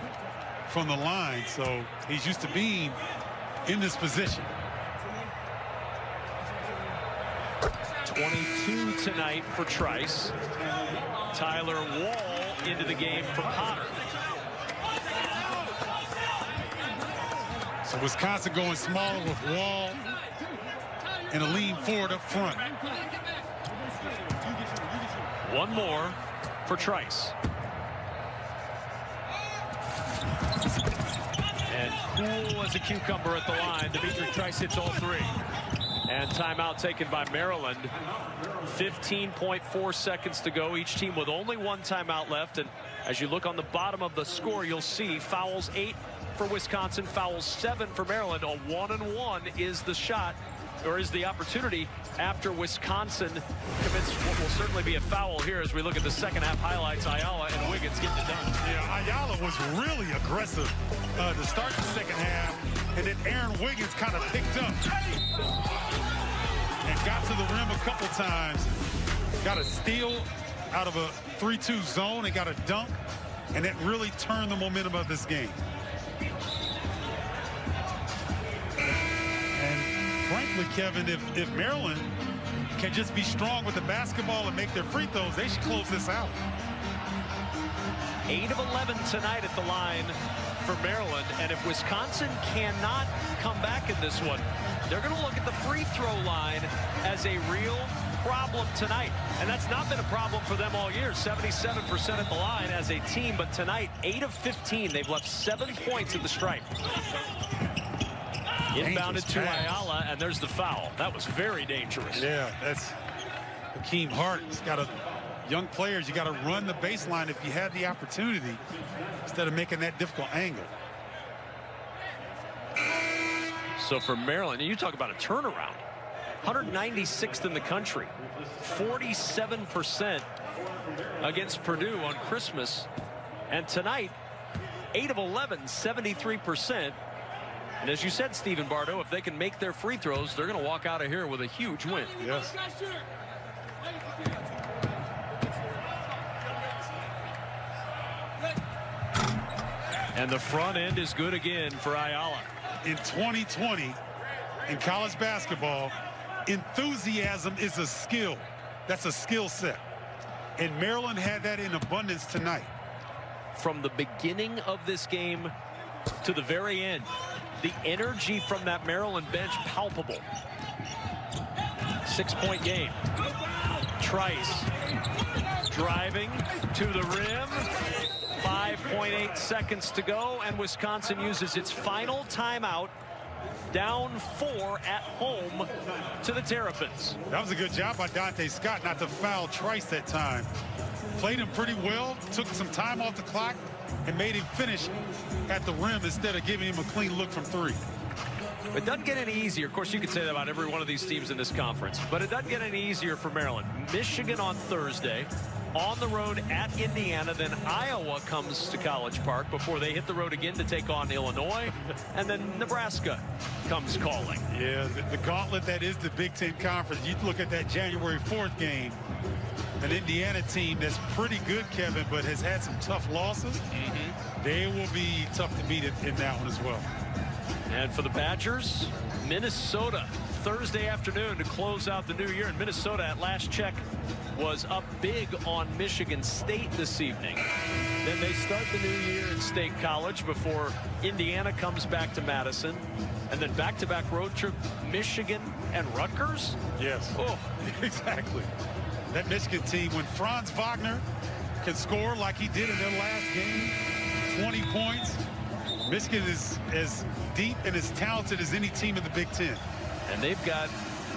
B: from the line, so he's used to being in this position.
A: 22 tonight for Trice. Tyler Wall into the game for Potter.
B: So Wisconsin going smaller with Wall and a lean forward up front.
A: 1 more for Trice. And cool as a cucumber at the line. D'Mitrik Trice hits all 3. And timeout taken by Maryland. 15.4 seconds to go. Each team with only 1 timeout left. And as you look on the bottom of the score, you'll see fouls 8 for Wisconsin, fouls 7 for Maryland. A 1-and-1 is the shot, or is the opportunity, after Wisconsin commits what will certainly be a foul here as we look at the second half highlights. Ayala and Wiggins getting it done.
B: Yeah, Ayala was really aggressive to start the second half, and then Aaron Wiggins kind of picked up and got to the rim a couple times. Got a steal out of a 3-2 zone and got a dunk, and that really turned the momentum of this game. Frankly, Kevin, if Maryland can just be strong with the basketball and make their free throws, they should close this out.
A: 8 of 11 tonight at the line for Maryland, and if Wisconsin cannot come back in this one, they're going to look at the free throw line as a real problem tonight. And that's not been a problem for them all year. 77% at the line as a team, but tonight 8 of 15. They've left 7 points at the stripe. Inbounded to Ayala, and there's the foul. That was very dangerous.
B: Yeah, that's Hakeem Hart. He's got young players. You got to run the baseline if you had the opportunity instead of making that difficult angle.
A: So for Maryland, you talk about a turnaround. 196th in the country. 47% against Purdue on Christmas. And tonight, 8 of 11, 73%. And as you said, Stephen Bardo, if they can make their free throws, they're going to walk out of here with a huge win.
B: Yes.
A: And the front end is good again for Ayala.
B: In 2020, in college basketball, enthusiasm is a skill. That's a skill set. And Maryland had that in abundance tonight.
A: From the beginning of this game to the very end, the energy from that Maryland bench palpable. 6-point game. Trice driving to the rim. 5.8 seconds to go, and Wisconsin uses its final timeout. Down 4 at home to the Terrapins.
B: That was a good job by Dante Scott not to foul Trice that time. Played him pretty well, took some time off the clock, and made him finish at the rim instead of giving him a clean look from 3.
A: It doesn't get any easier. Of course, you could say that about every one of these teams in this conference, but it doesn't get any easier for Maryland. Michigan on Thursday, on the road at Indiana, then Iowa comes to College Park before they hit the road again to take on Illinois, and then Nebraska comes calling.
B: Yeah, the gauntlet that is the Big Ten Conference. You look at that January 4th game, an Indiana team that's pretty good, Kevin, but has had some tough losses. They will be tough to beat in that one as well.
A: And for the Badgers, Minnesota Thursday afternoon to close out the new year. And Minnesota at last check was up big on Michigan State this evening. Then they start the new year in State College before Indiana comes back to Madison. And then back-to-back road trip, Michigan and Rutgers?
B: Yes.
A: Oh,
B: exactly. That Michigan team, when Franz Wagner can score like he did in their last game, 20 points, Michigan is as deep and as talented as any team in the Big Ten.
A: And they've got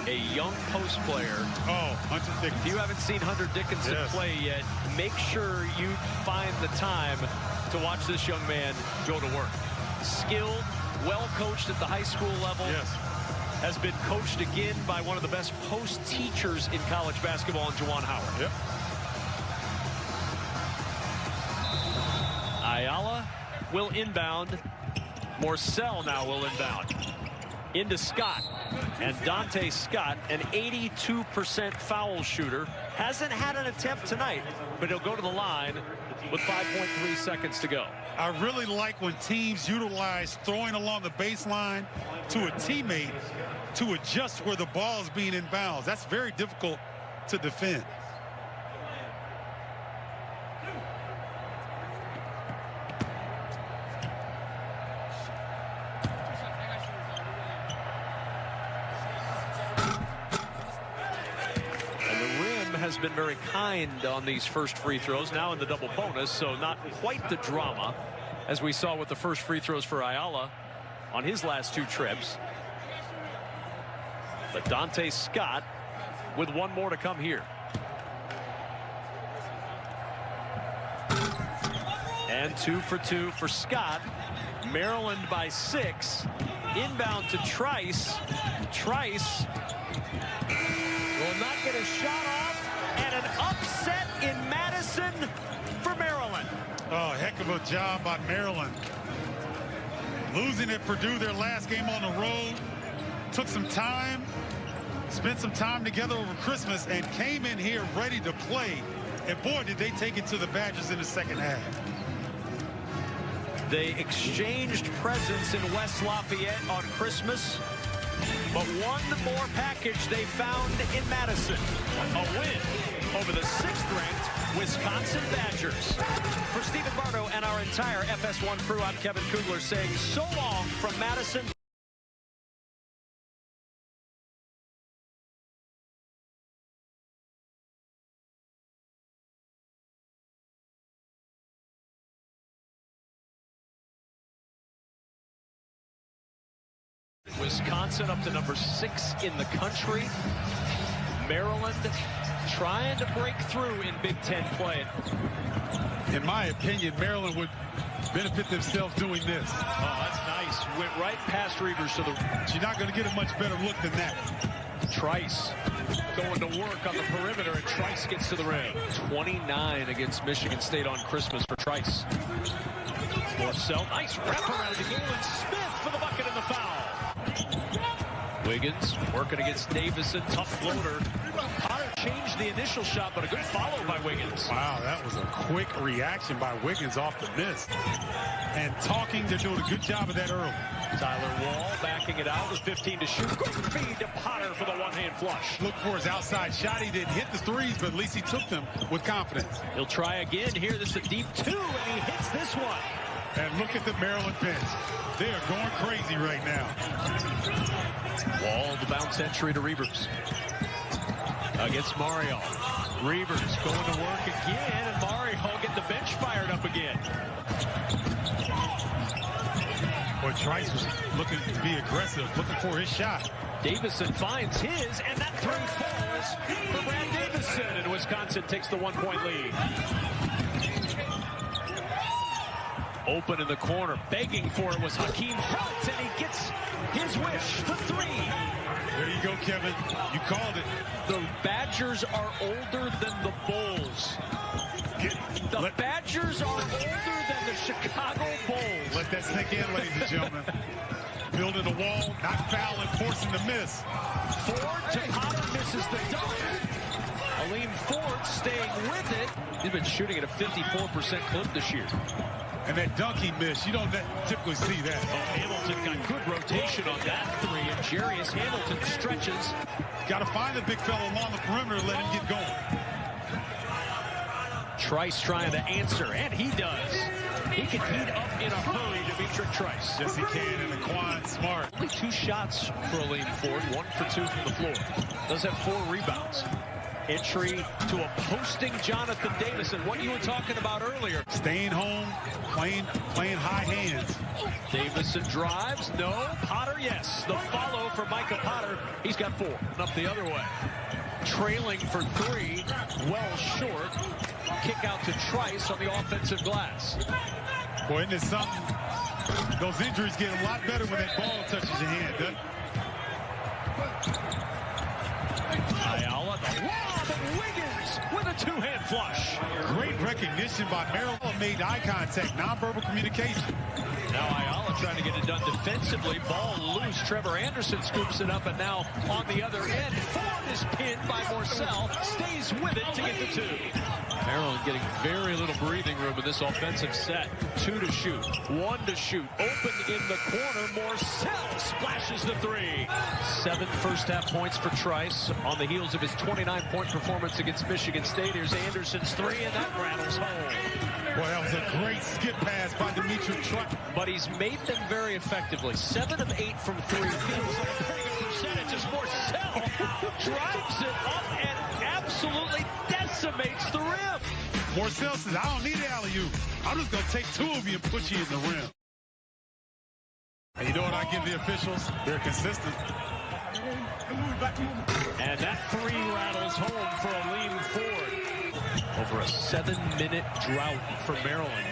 A: a young post player.
B: Oh, Hunter Dickinson.
A: If you haven't seen Hunter Dickinson play yet, make sure you find the time to watch this young man go to work. Skilled, well coached at the high school level.
B: Yes.
A: Has been coached again by one of the best post teachers in college basketball, in Juwan Howard.
B: Yep.
A: Ayala will inbound. Morcell now will inbound. Into Scott. And Dante Scott, an 82% foul shooter, hasn't had an attempt tonight, but he'll go to the line with 5.3 seconds to go.
B: I really like when teams utilize throwing along the baseline to a teammate to adjust where the ball is being inbounds. That's very difficult to defend.
A: Has been very kind on these first free throws, now in the double bonus, so not quite the drama as we saw with the first free throws for Ayala on his last two trips. But Dante Scott with one more to come here. And 2 for 2 for Scott. Maryland by 6. Inbound to Trice. Trice will not get a shot off. And an upset in Madison for Maryland.
B: Oh, heck of a job by Maryland. Losing at Purdue their last game on the road. Took some time, spent some time together over Christmas, and came in here ready to play. And boy, did they take it to the Badgers in the second half.
A: They exchanged presents in West Lafayette on Christmas. But one more package they found in Madison. A win over the 6th-ranked Wisconsin Badgers. For Stephen Bardo and our entire FS1 crew, I'm Kevin Kugler saying so long from Madison. Wisconsin up to number 6 in the country. Maryland trying to break through in Big Ten play.
B: In my opinion, Maryland would benefit themselves doing this.
A: Oh, that's nice. Went right past Reavers to the...
B: You're not going to get a much better look than that.
A: Trice going to work on the perimeter, and Trice gets to the rim. 29 against Michigan State on Christmas for Trice. Morcell, nice wraparound to Galen Smith for the bucket and the foul. Wiggins working against Davison, tough floater. Potter changed the initial shot, but a good follow by Wiggins.
B: Wow, that was a quick reaction by Wiggins off the miss. And talking, they're doing a good job of that early.
A: Tyler Wall backing it out with 15 to shoot. Good feed to Potter for the one-hand flush.
B: Look for his outside shot. He didn't hit the threes, but at least he took them with confidence.
A: He'll try again here. This is a deep 2, and he hits this one.
B: And look at the Maryland bench. They are going crazy right now.
A: Wall, the bounce entry to Reavers. Against Mario. Reavers going to work again, and Mario getting the bench fired up again.
B: Boy, Trice was looking to be aggressive, looking for his shot.
A: Davison finds his, and that 3 falls for Brad Davison, and Wisconsin takes the 1-point lead. Open in the corner, begging for it was Hakeem Hurts, and he gets his wish, the 3.
B: There you go, Kevin. You called it.
A: The Badgers are older than the Bulls. The Badgers are older than the Chicago Bulls.
B: Let that sink in, ladies and gentlemen. Building a wall, not fouling, forcing the miss.
A: Ford to Potter, misses the dunk. Aleem Ford staying with it. He's been shooting at a 54% clip this year.
B: And that dunk he missed, you don't typically see that.
A: Oh, Hamilton got good rotation on that three, and Jarius Hamilton stretches.
B: Got to find the big fella along the perimeter and let him get going.
A: Trice trying to answer, and he does. He can heat up in a hurry, D'Mitrik Trice.
B: Yes, he can, and Laquan Smart.
A: Only 2 shots for Aleem Ford, 1 for 2 from the floor. Does have 4 rebounds. Entry to a posting Jonathan Davis, and what you were talking about earlier.
B: Staying home, playing high hands.
A: Davison drives, no. Potter, yes. The follow for Micah Potter. He's got 4. And up the other way. Trailing for 3, well short. Kick out to Trice on the offensive glass.
B: Boy, isn't it something? Those injuries get a lot better when that ball touches your hand, doesn't it?
A: Ayala, the lob, and Wiggins with a 2-hand flush.
B: Great recognition by Maryland. Made eye contact, nonverbal communication.
A: Now Ayala trying to get it done defensively. Ball loose. Trevor Anderson scoops it up, and now on the other end, Ford is pinned by Morsell. Stays with it to get the 2. Maryland getting very little breathing room in this offensive set. 2 to shoot, 1 to shoot. Open in the corner. Morsell splashes the 3. 7 first-half points for Trice on the heels of his 29-point performance against Michigan State. Here's Anderson's 3, and that rattles home.
B: Boy, that was a great skip pass by D'Mitrik Trice.
A: But he's made them very effectively. 7 of 8 from 3. Feels like a pretty good percentage as Morsell drives it up and absolutely decimates the rim.
B: Morsell says, I don't need an alley-oop. I'm just going to take 2 of you and put you in the rim. And you know what I give the officials? They're consistent.
A: And that 3 rattles home for Aleem Ford. Over a 7-minute drought for Maryland.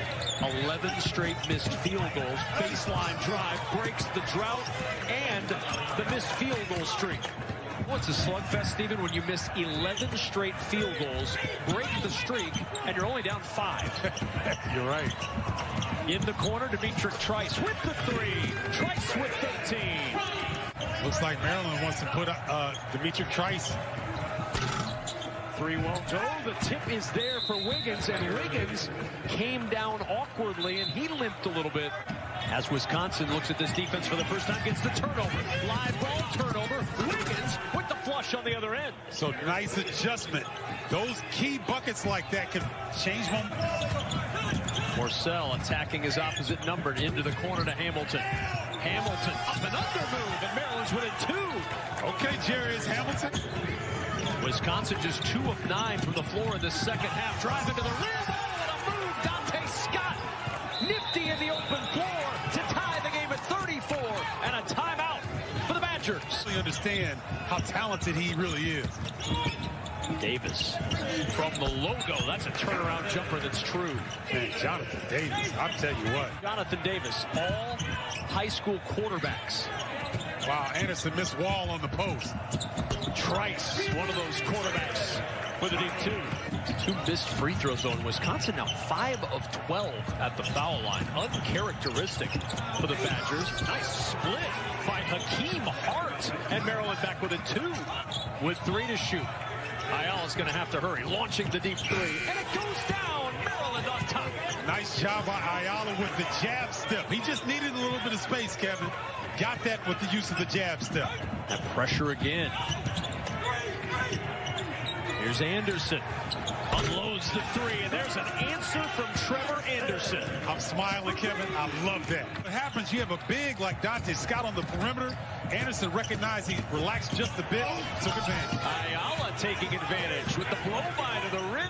A: 11 straight missed field goals. Baseline drive breaks the drought and the missed field goal streak. What's a slugfest, Stephen, when you miss 11 straight field goals, break the streak, and you're only down 5?
B: You're right.
A: In the corner, D'Mitrik Trice with the 3. Trice with 13.
B: Looks like Maryland wants to put D'Mitrik Trice.
A: 3 won't go. The tip is there for Wiggins, and Wiggins came down awkwardly, and he limped a little bit. As Wisconsin looks at this defense for the first time, gets the turnover. Live ball turnover. Wiggins with the flush on the other end.
B: So nice adjustment. Those key buckets like that can change momentum.
A: Morsell attacking his opposite number into the corner to Hamilton. Hamilton up and under move, and Maryland's within 2.
B: Okay, Jarius Hamilton.
A: Wisconsin just 2 of 9 from the floor in the second half. Drive into the rim. Oh, what a move. Dante Scott. Nifty in the open floor to tie the game at 34. And a timeout for the Badgers.
B: We understand how talented he really is.
A: Davis from the logo. That's a turnaround jumper that's true.
B: Man, Jonathan Davis, I'll tell you what.
A: Jonathan Davis, all high school quarterbacks.
B: Wow, Anderson missed Wall on the post.
A: Trice, one of those quarterbacks with a deep 2. 2 missed free throw zone. Wisconsin now 5 of 12 at the foul line. Uncharacteristic for the Badgers. Nice split by Hakeem Hart. And Maryland back with a 2 with 3 to shoot. Ayala's going to have to hurry. Launching the deep 3. And it goes down. Maryland on top.
B: Nice job by Ayala with the jab step. He just needed a little bit of space, Kevin. Got that with the use of the jab step.
A: That pressure again. Here's Anderson. Unloads the 3, and there's an answer from Trevor Anderson.
B: I'm smiling, Kevin. I love that. What happens, you have a big like Dante Scott on the perimeter. Anderson recognized he relaxed just a bit, took advantage.
A: Ayala taking advantage with the blow-by to the rim.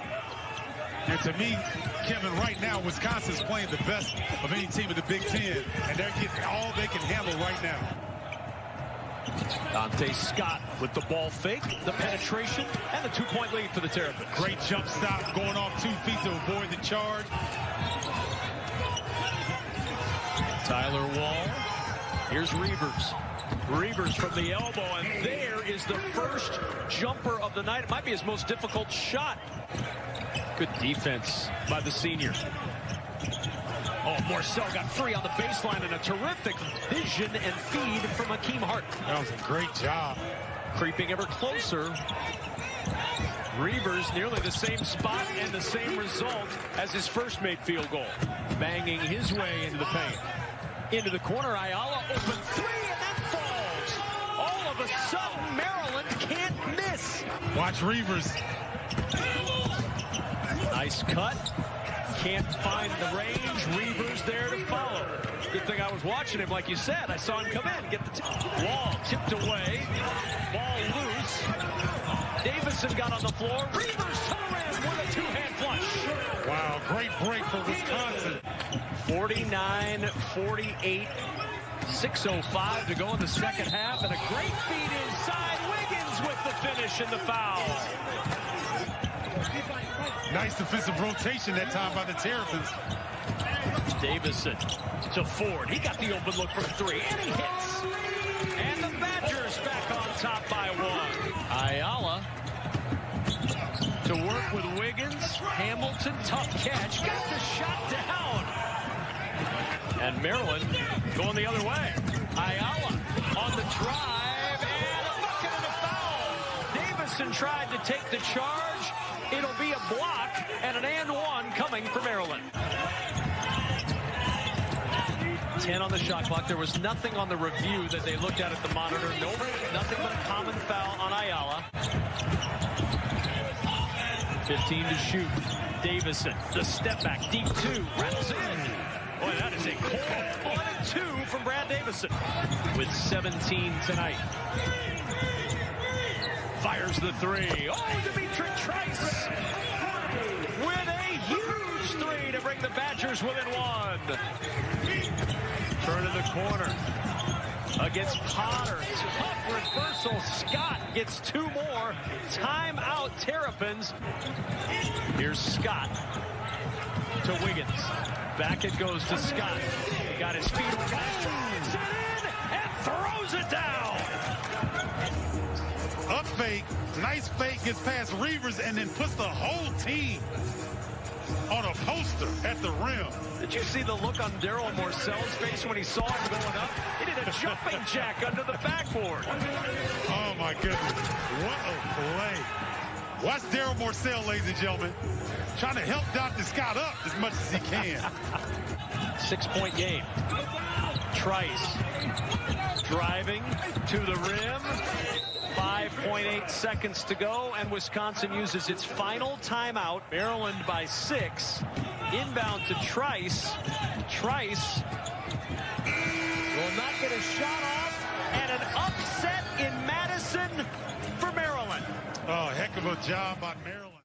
B: And to me, Kevin, right now, Wisconsin's playing the best of any team in the Big Ten, and they're getting all they can handle right now.
A: Dante Scott with the ball fake, the penetration, and the 2-point lead for the Terrapins.
B: Great jump stop, going off 2 feet to avoid the charge.
A: Tyler Wall. Here's Reavers. Reavers from the elbow, and there is the first jumper of the night. It might be his most difficult shot. Good defense by the senior. Oh, Morsell got free on the baseline, and a terrific vision and feed from Hakeem Hart.
B: That was a great job.
A: Creeping ever closer. Reavers nearly the same spot and the same result as his first made field goal. Banging his way into the paint. Into the corner, Ayala open three, and that falls. All of a sudden, Maryland can't miss.
B: Watch Reavers.
A: Nice cut. Can't find the range. Reavers there to follow. Good thing I was watching him, like you said. I saw him come in, get the wall tipped away. Ball loose. Davison got on the floor. Reavers to the rim with a two-hand flush.
B: Wow, great break for Wisconsin.
A: 49-48. 6:05 to go in the second half, and a great feed inside. Wiggins with the finish and the foul.
B: Nice defensive rotation that time by the Terrapins.
A: Davison to Ford. He got the open look from three, and he hits. And the Badgers back on top by one. Ayala to work with Wiggins. Hamilton, tough catch. Got the shot down. And Maryland going the other way. Ayala on the drive, and a bucket and a foul. Davison tried to take the charge. It'll be a block and an and one coming for Maryland. 10 on the shot clock. There was nothing on the review that they looked at the monitor. Nothing but a common foul on Ayala. 15 to shoot. Davison, the step back, deep two, rattles in. Boy, that is a cold 1 and 2 from Brad Davison with 17 tonight. Fires the three. Oh, Dimitri Trice with a huge three to bring the Badgers within one. Turn in the corner against Potter. Tough reversal. Scott gets two more. Timeout, Terrapins. Here's Scott to Wiggins. Back it goes to Scott. Got his feet organized, drives it in, and throws it down.
B: Up fake, nice fake, gets past Reavers, and then puts the whole team on a poster at the rim.
A: Did you see the look on Daryl Morcell's face when he saw him going up? He did a jumping jack under the backboard.
B: Oh, my goodness. What a play. Watch Daryl Morcell, ladies and gentlemen, trying to help Dr. Scott up as much as he can.
A: 6-point game. Trice driving to the rim. 5.8 seconds to go, and Wisconsin uses its final timeout. Maryland by 6. Inbound to Trice. Trice will not get a shot off, and an upset in Madison for Maryland.
B: Oh, heck of a job by Maryland.